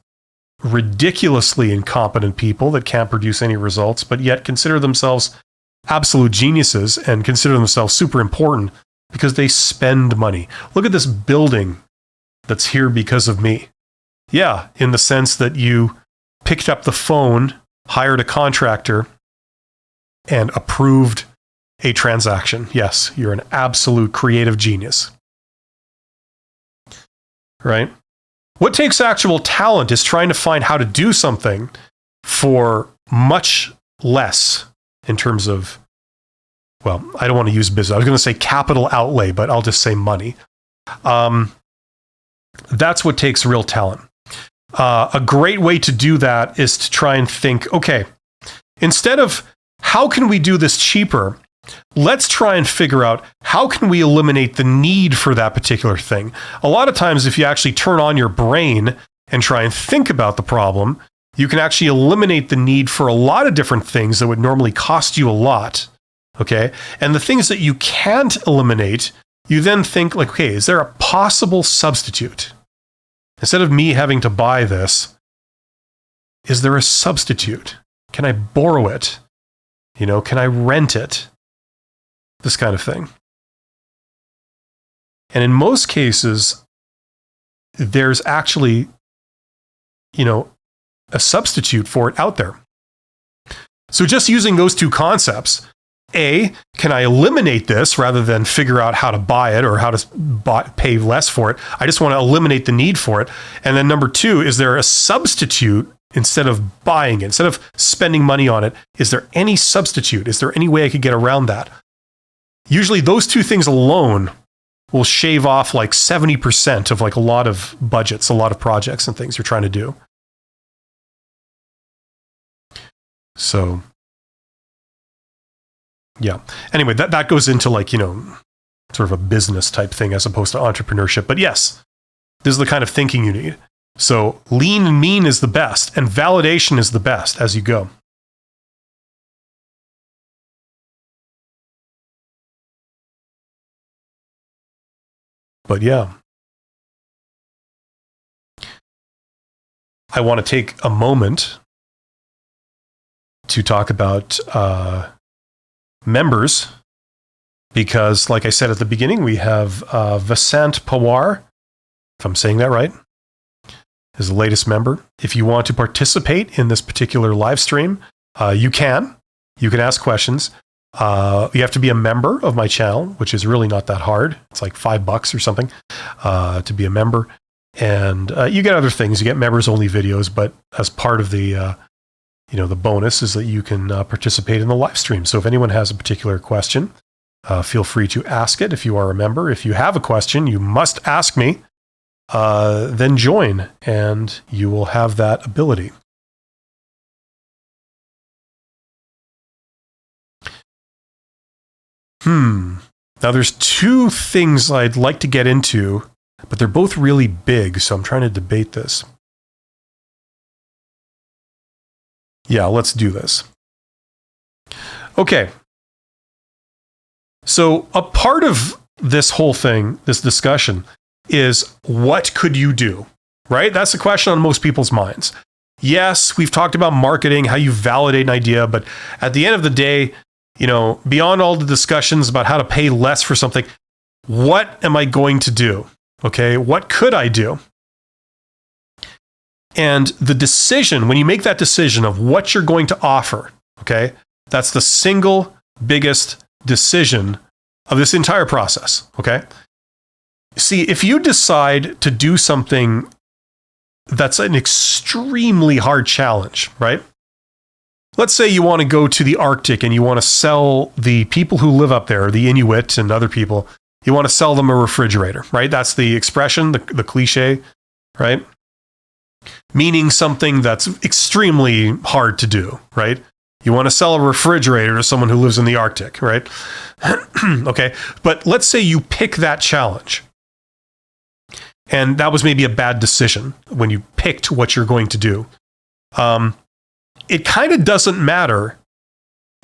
ridiculously incompetent people that can't produce any results, but yet consider themselves absolute geniuses and consider themselves super important because they spend money. Look at this building that's here because of me. Yeah, in the sense that you picked up the phone, hired a contractor, and approved a transaction. Yes, you're an absolute creative genius. Right? What takes actual talent is trying to find how to do something for much less in terms of, well, I don't want to use business. I was going to say capital outlay, but I'll just say money. That's what takes real talent. A great way to do that is to try and think, okay, instead of how can we do this cheaper, let's try and figure out how can we eliminate the need for that particular thing. A lot of times, if you actually turn on your brain and try and think about the problem, you can actually eliminate the need for a lot of different things that would normally cost you a lot. Okay. And the things that you can't eliminate, you then think like, okay, is there a possible substitute? Instead of me having to buy this, Is there a substitute? Can I borrow it? Can I rent it? This kind of thing. And in most cases, there's actually, a substitute for it out there. So just using those two concepts, A, can I eliminate this rather than figure out how to buy it or how to pay less for it? I just want to eliminate the need for it. And then number two, is there a substitute instead of buying it, instead of spending money on it? Is there any substitute? Is there any way I could get around that? Usually those two things alone will shave off like 70% of like a lot of budgets, a lot of projects and things you're trying to do. So, yeah. Anyway, that goes into like, sort of a business type thing as opposed to entrepreneurship. But yes, this is the kind of thinking you need. So lean and mean is the best, and validation is the best as you go. But yeah, I want to take a moment to talk about members, because like I said at the beginning, we have Vasant Pawar, if I'm saying that right, is the latest member. If you want to participate in this particular live stream, you can ask questions. You have to be a member of my channel, which is really not that hard. It's like $5 or something to be a member. And you get other things. You get members only videos, but as part of the the bonus is that you can participate in the live stream. So if anyone has a particular question, feel free to ask it if you are a member. If you have a question, you must ask me, then join, and you will have that ability. Now there's two things I'd like to get into, but they're both really big, so I'm trying to debate this. Yeah, let's do this. Okay. So a part of this whole thing, this discussion, is what could you do, right? That's the question on most people's minds. Yes, we've talked about marketing, how you validate an idea, but at the end of the day, beyond all the discussions about how to pay less for something, what am I going to do? Okay, what could I do? And the decision, when you make that decision of what you're going to offer, okay, that's the single biggest decision of this entire process, okay? See, if you decide to do something that's an extremely hard challenge, right? Let's say you want to go to the Arctic and you want to sell the people who live up there, the Inuit and other people, you want to sell them a refrigerator, right? That's the expression, the cliche, right? Meaning something that's extremely hard to do, right? You want to sell a refrigerator to someone who lives in the Arctic, right? Okay, but let's say you pick that challenge. And that was maybe a bad decision when you picked what you're going to do. It kind of doesn't matter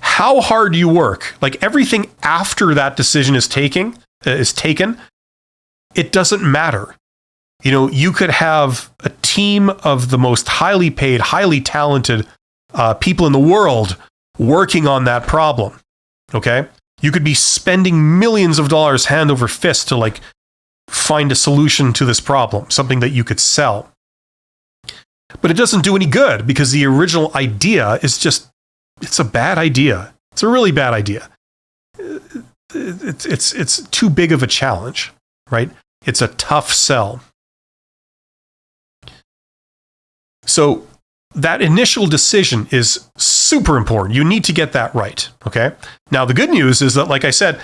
how hard you work. Like everything after that decision is taken, it doesn't matter. You could have a team of the most highly paid, highly talented people in the world working on that problem. Okay? You could be spending millions of dollars hand over fist to like find a solution to this problem, something that you could sell. But it doesn't do any good because the original idea is it's a bad idea. It's a really bad idea. It's too big of a challenge, right? It's a tough sell. So that initial decision is super important. You need to get that right, okay? Now, the good news is that, like I said,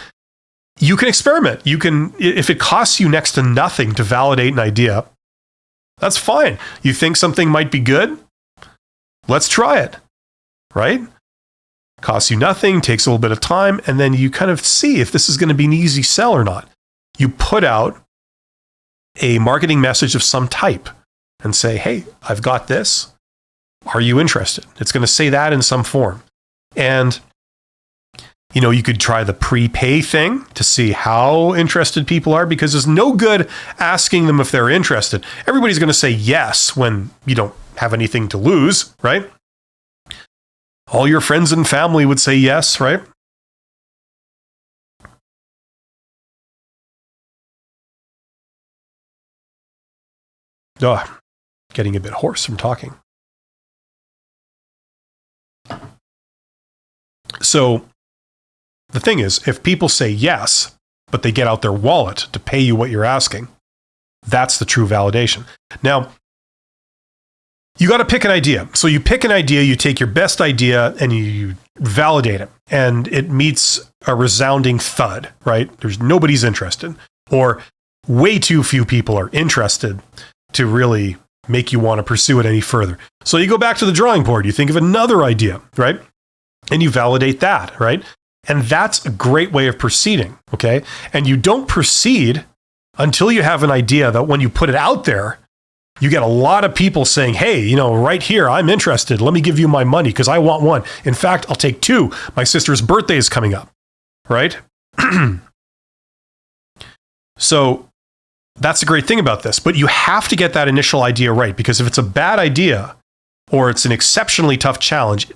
you can experiment. You can, if it costs you next to nothing to validate an idea, that's fine. You think something might be good? Let's try it, right? Costs you nothing, takes a little bit of time, and then you kind of see if this is going to be an easy sell or not. You put out a marketing message of some type and say, hey, I've got this. Are you interested? It's going to say that in some form. And, you could try the prepay thing to see how interested people are, because there's no good asking them if they're interested. Everybody's going to say yes when you don't have anything to lose, right? All your friends and family would say yes, right? Getting a bit hoarse from talking. So the thing is, if people say yes, but they get out their wallet to pay you what you're asking, that's the true validation. Now, you got to pick an idea. So you pick an idea, you take your best idea and you validate it, and it meets a resounding thud, right? Nobody's interested, or way too few people are interested to really make you want to pursue it any further. So you go back to the drawing board, you think of another idea, right? And you validate that, right? And that's a great way of proceeding, okay? And you don't proceed until you have an idea that when you put it out there, you get a lot of people saying, hey, right here, I'm interested. Let me give you my money because I want one. In fact, I'll take two. My sister's birthday is coming up, right? So that's the great thing about this. But you have to get that initial idea right, because if it's a bad idea or it's an exceptionally tough challenge,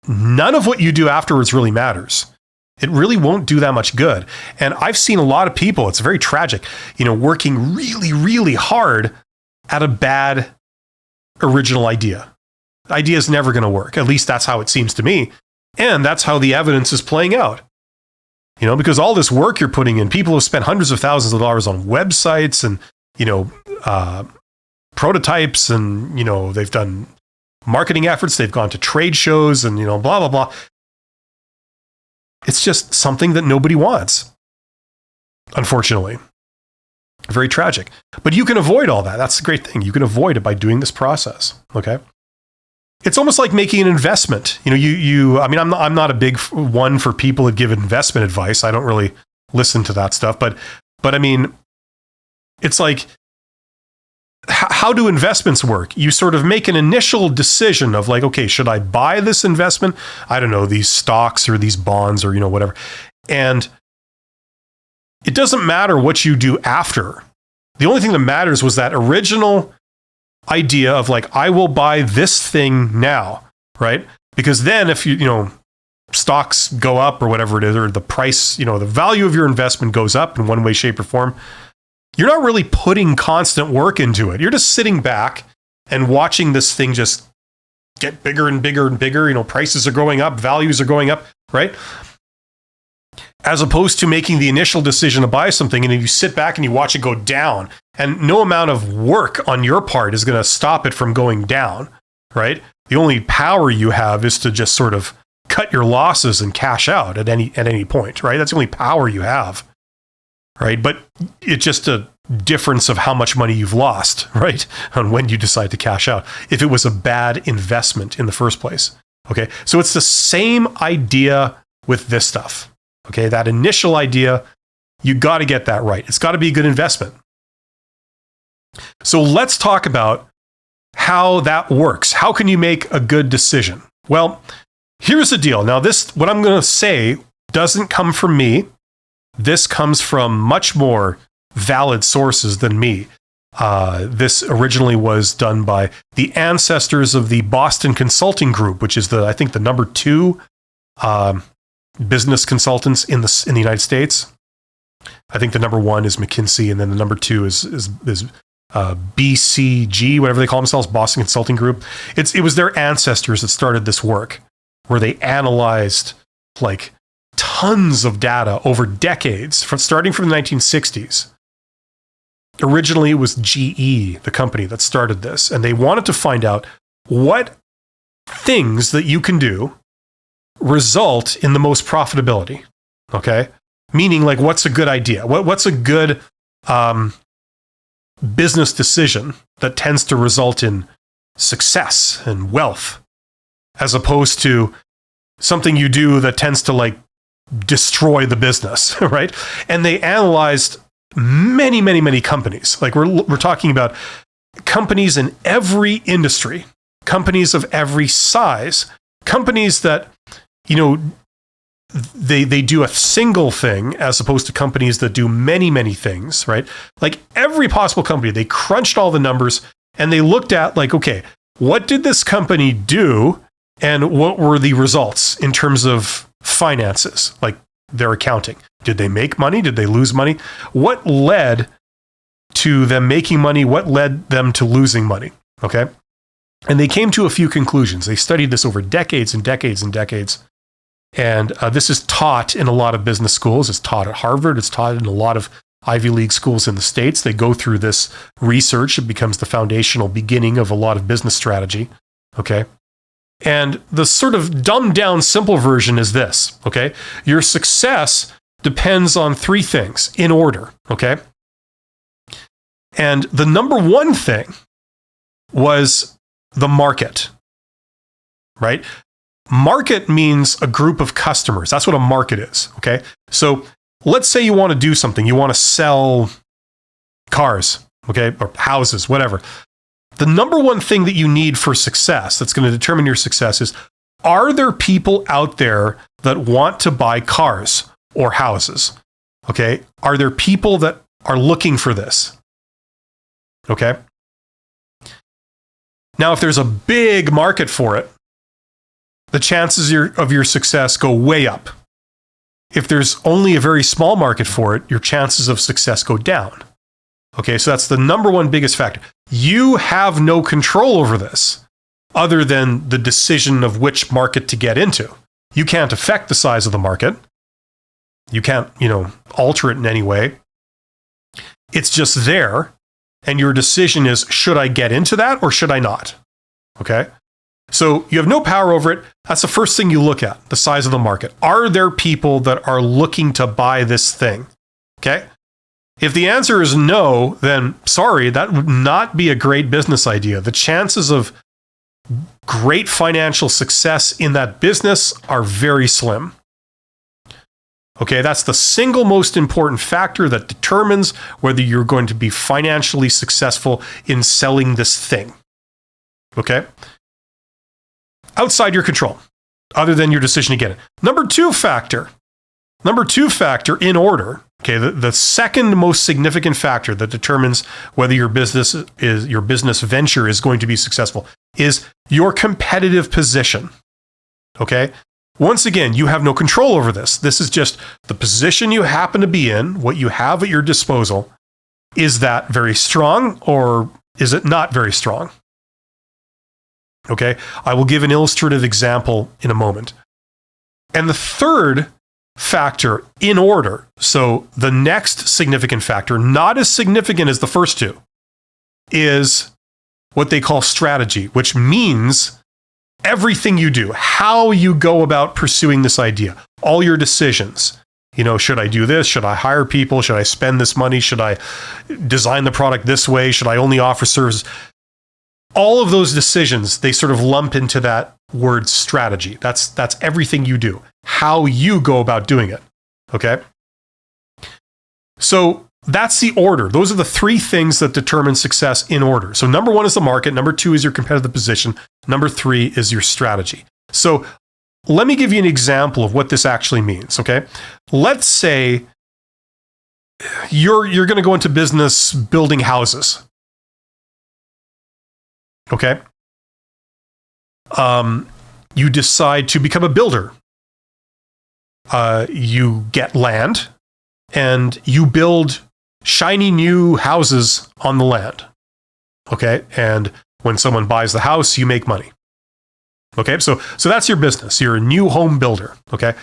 none of what you do afterwards really matters. It really won't do that much good. And I've seen a lot of people, it's very tragic, working really, really hard at a bad original idea. The idea is never going to work. At least that's how it seems to me. And that's how the evidence is playing out. Because all this work you're putting in, people have spent hundreds of thousands of dollars on websites and, prototypes, and, they've done marketing efforts, they've gone to trade shows and, blah, blah, blah. It's just something that nobody wants, unfortunately. Very tragic. But you can avoid all that. That's the great thing. You can avoid it by doing this process, okay? It's almost like making an investment. I'm not a big one for people that give investment advice. I don't really listen to that stuff. But I mean, it's like, how do investments work? You sort of make an initial decision of like, okay, should I buy this investment? I don't know, these stocks or these bonds or, whatever. And it doesn't matter what you do after. The only thing that matters was that original idea of like, I will buy this thing now, right? Because then if stocks go up or whatever it is, or the price, the value of your investment goes up in one way, shape, or form, you're not really putting constant work into it. You're just sitting back and watching this thing just get bigger and bigger and bigger. Prices are going up, values are going up, right? As opposed to making the initial decision to buy something and then you sit back and you watch it go down. And no amount of work on your part is going to stop it from going down, right? The only power you have is to just sort of cut your losses and cash out at any point, right? That's the only power you have. Right? But it's just a difference of how much money you've lost, right? On when you decide to cash out, if it was a bad investment in the first place. Okay. So it's the same idea with this stuff. Okay. That initial idea, you got to get that right. It's got to be a good investment. So let's talk about how that works. How can you make a good decision? Well, here's the deal. Now, what I'm going to say doesn't come from me. This comes from much more valid sources than me. This originally was done by the ancestors of the Boston Consulting Group, which is I think the number 2 business consultants in the United States. I think the number 1 is McKinsey, and then the number 2 is BCG, whatever they call themselves, Boston Consulting Group. It was their ancestors that started this work, where they analyzed like tons of data over decades, starting from the 1960s. Originally, it was GE, the company that started this, and they wanted to find out what things that you can do result in the most profitability, okay? Meaning, like, what's a good idea? What's a good business decision that tends to result in success and wealth, as opposed to something you do that tends to, like, destroy the business, right? And they analyzed many, many, many companies. Like we're talking about companies in every industry, companies of every size, companies that, they do a single thing as opposed to companies that do many, many things, right? Like every possible company, they crunched all the numbers and they looked at like, okay, what did this company do and what were the results in terms of finances, like their accounting? Did they make money? Did they lose money? What led to them making money? What led them to losing money? Okay. And they came to a few conclusions. They studied this over decades and decades and decades. And this is taught in a lot of business schools. It's taught at Harvard. It's taught in a lot of Ivy League schools in the States. They go through this research. It becomes the foundational beginning of a lot of business strategy. Okay. And the sort of dumbed down simple version is this. Okay. Your success depends on three things in order. Okay. And the number one thing was the market, right? Market means a group of customers. That's what a market is, okay? So let's say you want to do something. You want to sell cars, okay, or houses, whatever. The number one thing that you need for success, that's going to determine your success, is, are there people out there that want to buy cars or houses, okay? Are there people that are looking for this, okay? Now, if there's a big market for it, the chances of your success go way up. If there's only a very small market for it, your chances of success go down. Okay, so that's the number one biggest factor. You have no control over this other than the decision of which market to get into. You can't affect the size of the market. You can't, alter it in any way. It's just there. And your decision is, should I get into that or should I not? Okay. So you have no power over it. That's the first thing you look at, the size of the market. Are there people that are looking to buy this thing? Okay. If the answer is no, then sorry, that would not be a great business idea. The chances of great financial success in that business are very slim. Okay, that's the single most important factor that determines whether you're going to be financially successful in selling this thing. Okay? Outside your control, other than your decision to get it. Number two factor in order, okay, the second most significant factor that determines whether your business venture is going to be successful is your competitive position. Okay? Once again, you have no control over this. This is just the position you happen to be in, what you have at your disposal. Is that very strong or is it not very strong? Okay, I will give an illustrative example in a moment. And the third factor in order, so the next significant factor, not as significant as the first two, is what they call strategy, which means everything you do, how you go about pursuing this idea, all your decisions. Should I do this? Should I hire people? Should I spend this money? Should I design the product this way? Should I only offer services? All of those decisions, they sort of lump into that word strategy. That's everything you do, how you go about doing it. Okay? So that's the order. Those are the three things that determine success in order. So number one is the market. Number two is your competitive position. Number three is your strategy. So let me give you an example of what this actually means. Okay. Let's say you're going to go into business building houses. Okay. You decide to become a builder. You get land and you build shiny new houses on the land. Okay. And when someone buys the house, you make money. Okay. So that's your business. You're a new home builder. Okay.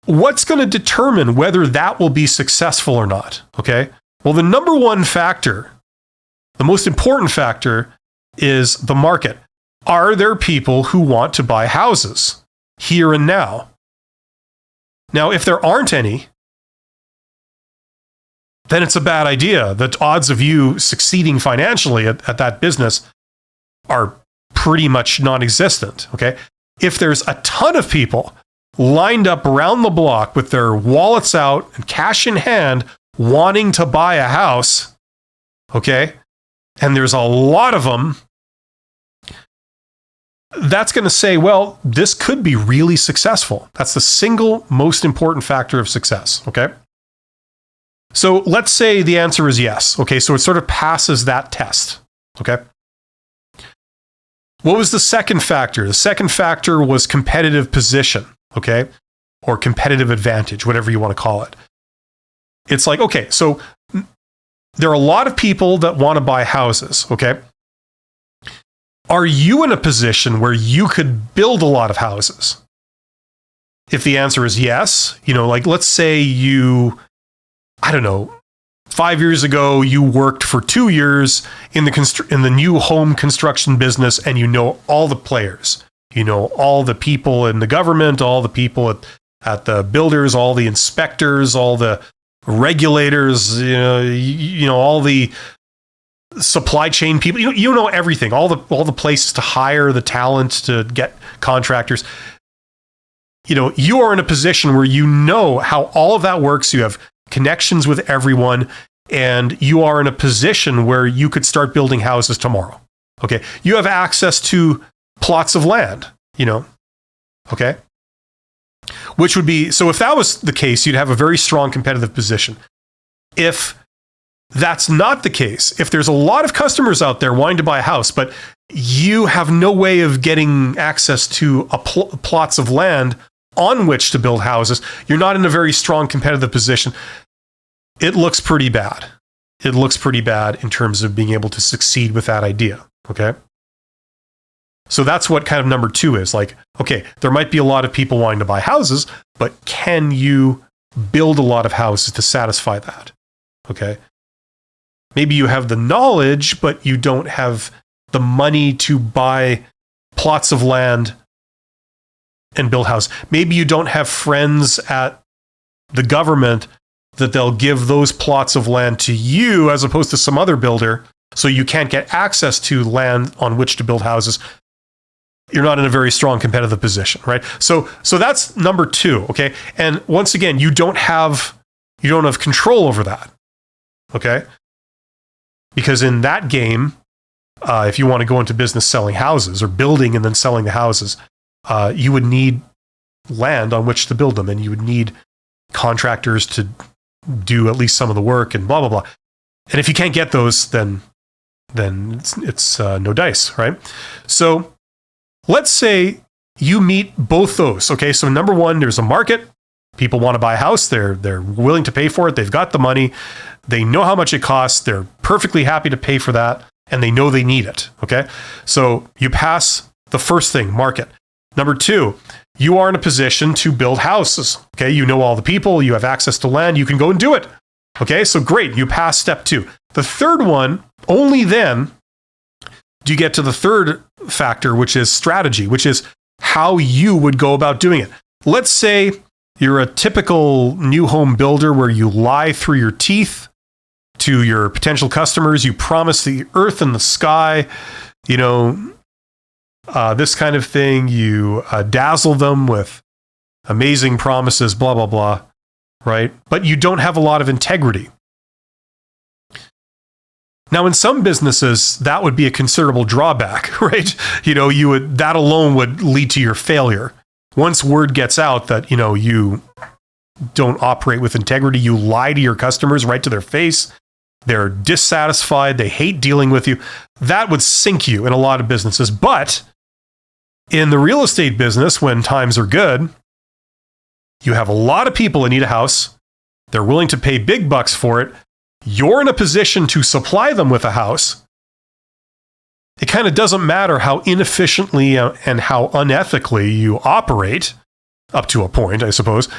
What's going to determine whether that will be successful or not? Okay. Well, the number one factor, the most important factor, is the market. Are there people who want to buy houses here and now? Now, if there aren't any, then it's a bad idea. The odds of you succeeding financially at that business are pretty much non-existent, okay? If there's a ton of people lined up around the block with their wallets out and cash in hand wanting to buy a house, okay, and there's a lot of them, that's going to say, well, this could be really successful. That's the single most important factor of success, okay? So let's say the answer is yes. Okay, so it sort of passes that test. Okay. What was the second factor? The second factor was competitive position, okay? Or competitive advantage, whatever you want to call it. It's like, okay, so there are a lot of people that want to buy houses, okay? Are you in a position where you could build a lot of houses? If the answer is yes, like let's say I don't know, 5 years ago, you worked for 2 years in the new home construction business, and you know all the players. You know all the people in the government, all the people at the builders, all the inspectors, all the regulators, all the supply chain people. You know everything, all the places to hire the talent, to get contractors. You are in a position where you know how all of that works. You have connections with everyone, and you are in a position where you could start building houses tomorrow. Okay. You have access to plots of land, okay? Which would be, so if that was the case, you'd have a very strong competitive position. If that's not the case, if there's a lot of customers out there wanting to buy a house, but you have no way of getting access to plots of land on which to build houses, you're not in a very strong competitive position. It looks pretty bad. It looks pretty bad in terms of being able to succeed with that idea, okay? So that's what kind of number 2 is. Like, okay, there might be a lot of people wanting to buy houses, but can you build a lot of houses to satisfy that? Okay? Maybe you have the knowledge, but you don't have the money to buy plots of land and build houses. Maybe you don't have friends at the government that they'll give those plots of land to you as opposed to some other builder, so you can't get access to land on which to build houses. You're not in a very strong competitive position, right? So that's number 2, okay? And once again, you don't have control over that, okay? Because in that game, if you want to go into business selling houses or building and then selling the houses, you would need land on which to build them, and you would need contractors to do at least some of the work and blah, blah, blah. And if you can't get those, then it's no dice, right? So let's say you meet both those, okay? So number 1, there's a market. People want to buy a house. They're willing to pay for it. They've got the money. They know how much it costs. They're perfectly happy to pay for that, and they know they need it, okay? So you pass the first thing, market. Number 2, you are in a position to build houses, okay? You know all the people. You have access to land. You can go and do it, okay? So great. You pass step 2. The third one, only then do you get to the third factor, which is strategy, which is how you would go about doing it. Let's say you're a typical new home builder where you lie through your teeth to your potential customers. You promise the earth and the sky, this kind of thing. You dazzle them with amazing promises, blah, blah, blah, right? But you don't have a lot of integrity. Now, in some businesses, that would be a considerable drawback, right? That alone would lead to your failure. Once word gets out that, you don't operate with integrity, you lie to your customers right to their face, they're dissatisfied, they hate dealing with you, that would sink you in a lot of businesses. But in the real estate business, when times are good, you have a lot of people that need a house. They're willing to pay big bucks for it. You're in a position to supply them with a house. It kind of doesn't matter how inefficiently and how unethically you operate, up to a point, I suppose.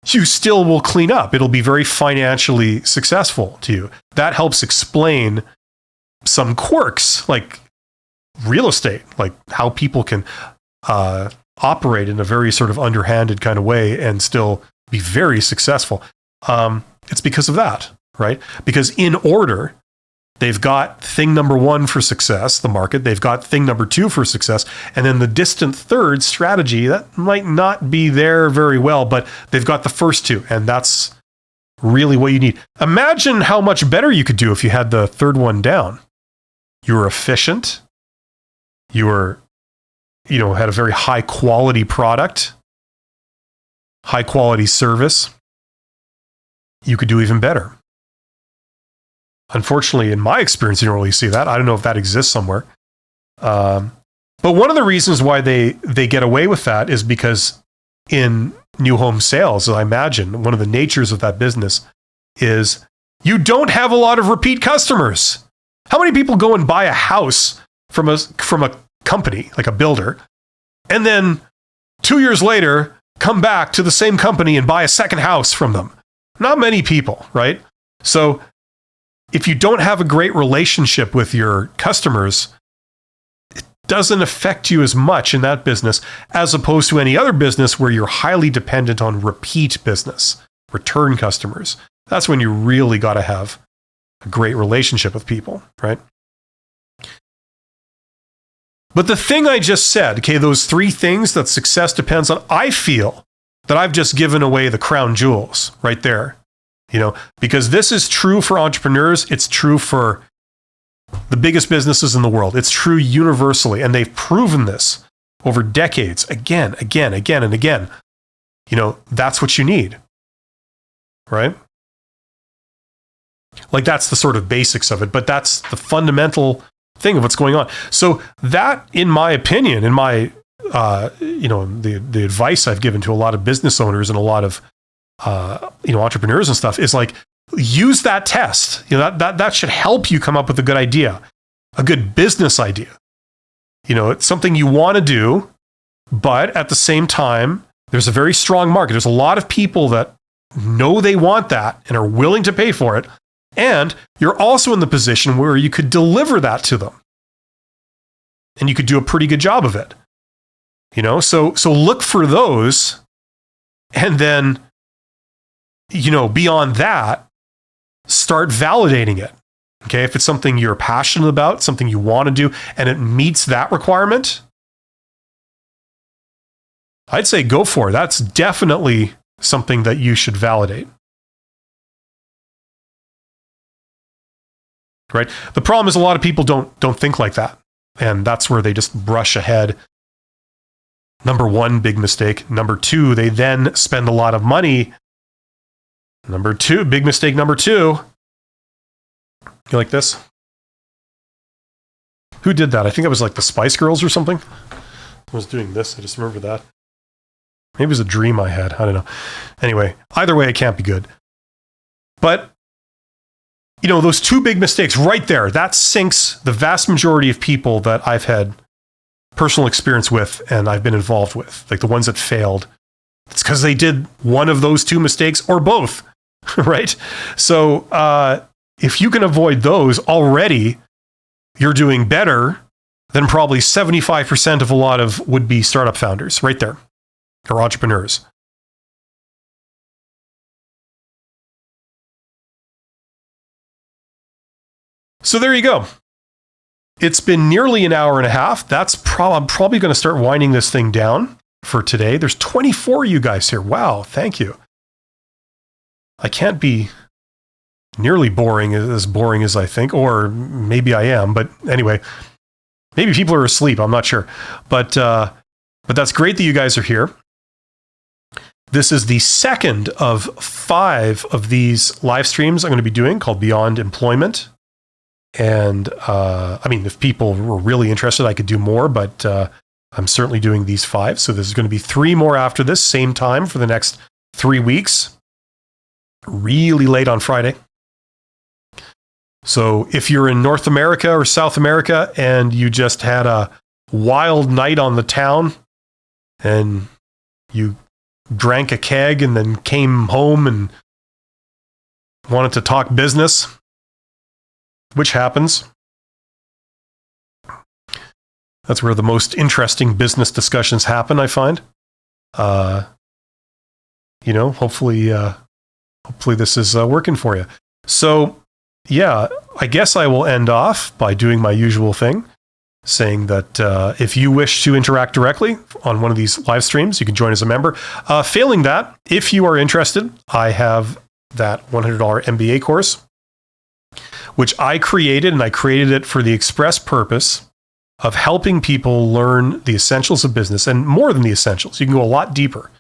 You still will clean up. It'll be very financially successful to you. That helps explain some quirks, like real estate, like how people can operate in a very sort of underhanded kind of way and still be very successful. It's because of that, right? Because in order, they've got thing number 1 for success, the market. They've got thing number 2 for success. And then the distant third, strategy, that might not be there very well, but they've got the first 2. And that's really what you need. Imagine how much better you could do if you had the third one down. You were efficient. You were, had a very high quality product, high quality service. You could do even better. Unfortunately, in my experience, you don't really see that. I don't know if that exists somewhere. But one of the reasons why they get away with that is because in new home sales, I imagine one of the natures of that business is you don't have a lot of repeat customers. How many people go and buy a house from a company, like a builder, and then 2 years later come back to the same company and buy a second house from them? Not many people, right? So if you don't have a great relationship with your customers, it doesn't affect you as much in that business as opposed to any other business where you're highly dependent on repeat business, return customers. That's when you really got to have a great relationship with people, right? But the thing I just said, okay, those 3 things that success depends on, I feel that I've just given away the crown jewels right there, because this is true for entrepreneurs. It's true for the biggest businesses in the world. It's true universally. And they've proven this over decades, again, and again. That's what you need, right? Like that's the sort of basics of it, but that's the fundamental thing of what's going on. So that, in my opinion, in my, the advice I've given to a lot of business owners and a lot of, entrepreneurs and stuff is like, use that test. That should help you come up with a good idea, a good business idea. It's something you want to do, but at the same time, there's a very strong market. There's a lot of people that know they want that and are willing to pay for it. And you're also in the position where you could deliver that to them. And you could do a pretty good job of it. So look for those. And then, beyond that, start validating it. Okay, if it's something you're passionate about, something you want to do, and it meets that requirement, I'd say go for it. That's definitely something that you should validate. Right? The problem is a lot of people don't think like that. And that's where they just brush ahead. Number 1, big mistake. Number 2, they then spend a lot of money. Number 2, big mistake number 2. You like this? Who did that? I think it was like the Spice Girls or something. I was doing this. I just remember that. Maybe it was a dream I had. I don't know. Anyway, either way, it can't be good. But those 2 big mistakes right there, that sinks the vast majority of people that I've had personal experience with and I've been involved with, like the ones that failed. It's because they did one of those 2 mistakes or both, right? So if you can avoid those already, you're doing better than probably 75% of a lot of would-be startup founders right there, or entrepreneurs. So there you go. It's been nearly an hour and a half. I'm probably going to start winding this thing down for today. There's 24 of you guys here. Wow, thank you. I can't be nearly as boring as I think, or maybe I am. But anyway, maybe people are asleep. I'm not sure. But that's great that you guys are here. This is the second of 5 of these live streams I'm going to be doing called Beyond Employment. And if people were really interested, I could do more, but I'm certainly doing these 5. So there's going to be 3 more after this, same time for the next 3 weeks. Really late on Friday. So if you're in North America or South America and you just had a wild night on the town and you drank a keg and then came home and wanted to talk business, which happens. That's where the most interesting business discussions happen, I find. Hopefully this is working for you. So, yeah, I guess I will end off by doing my usual thing, saying that if you wish to interact directly on one of these live streams, you can join as a member. Failing that, if you are interested, I have that $100 MBA course, which I created, and I created it for the express purpose of helping people learn the essentials of business, and more than the essentials. You can go a lot deeper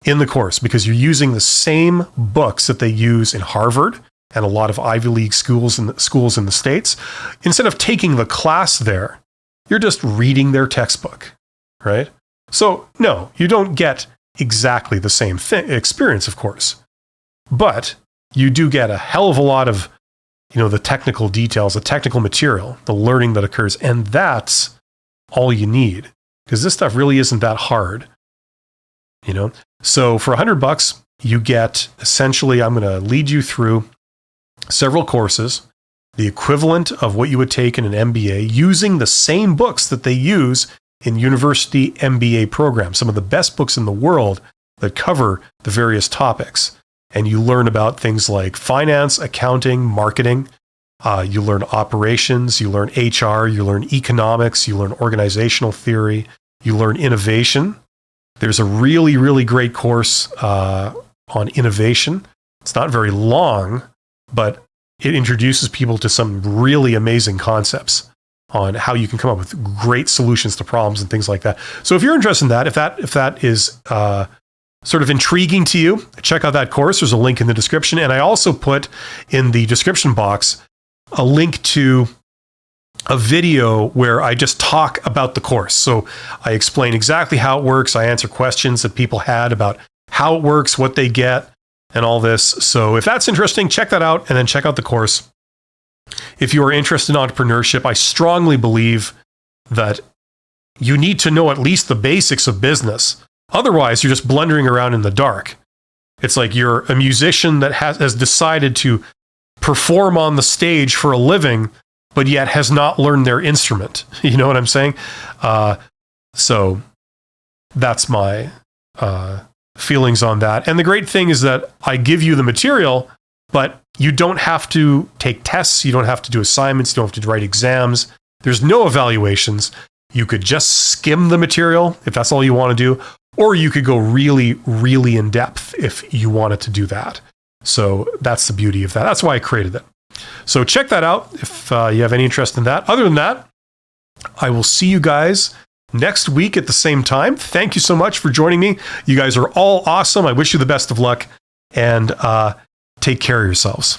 in the course because you're using the same books that they use in Harvard and a lot of Ivy League schools in the States. Instead of taking the class there, You're just reading their textbook, right? So no, you don't get exactly the same experience, of course, but you do get a hell of a lot of, the technical details, the technical material, the learning that occurs. And that's all you need, because this stuff really isn't that hard, So for $100, you get essentially, I'm going to lead you through several courses, the equivalent of what you would take in an MBA, using the same books that they use in university MBA programs, some of the best books in the world that cover the various topics. And you learn about things like finance, accounting, marketing. You learn operations, you learn HR, you learn economics, you learn organizational theory, you learn innovation. There's a really, really great course on innovation. It's not very long, but it introduces people to some really amazing concepts on how you can come up with great solutions to problems and things like that. So if you're interested in that, if that is sort of intriguing to you, check out that course. There's a link in the description. And I also put in the description box a link to a video where I just talk about the course. So I explain exactly how it works. I answer questions that people had about how it works, what they get, and all this. So if that's interesting, check that out and then check out the course. If you are interested in entrepreneurship, I strongly believe that you need to know at least the basics of business. Otherwise, you're just blundering around in the dark. It's like you're a musician that has decided to perform on the stage for a living, but yet has not learned their instrument. You know what I'm saying? So that's my feelings on that. And the great thing is that I give you the material, but you don't have to take tests. You don't have to do assignments. You don't have to write exams. There's no evaluations. You could just skim the material if that's all you want to do, or you could go really, really in depth if you wanted to do that. So that's the beauty of that. That's why I created it. So check that out if you have any interest in that. Other than that, I will see you guys next week at the same time. Thank you so much for joining me. You guys are all awesome. I wish you the best of luck, and take care of yourselves.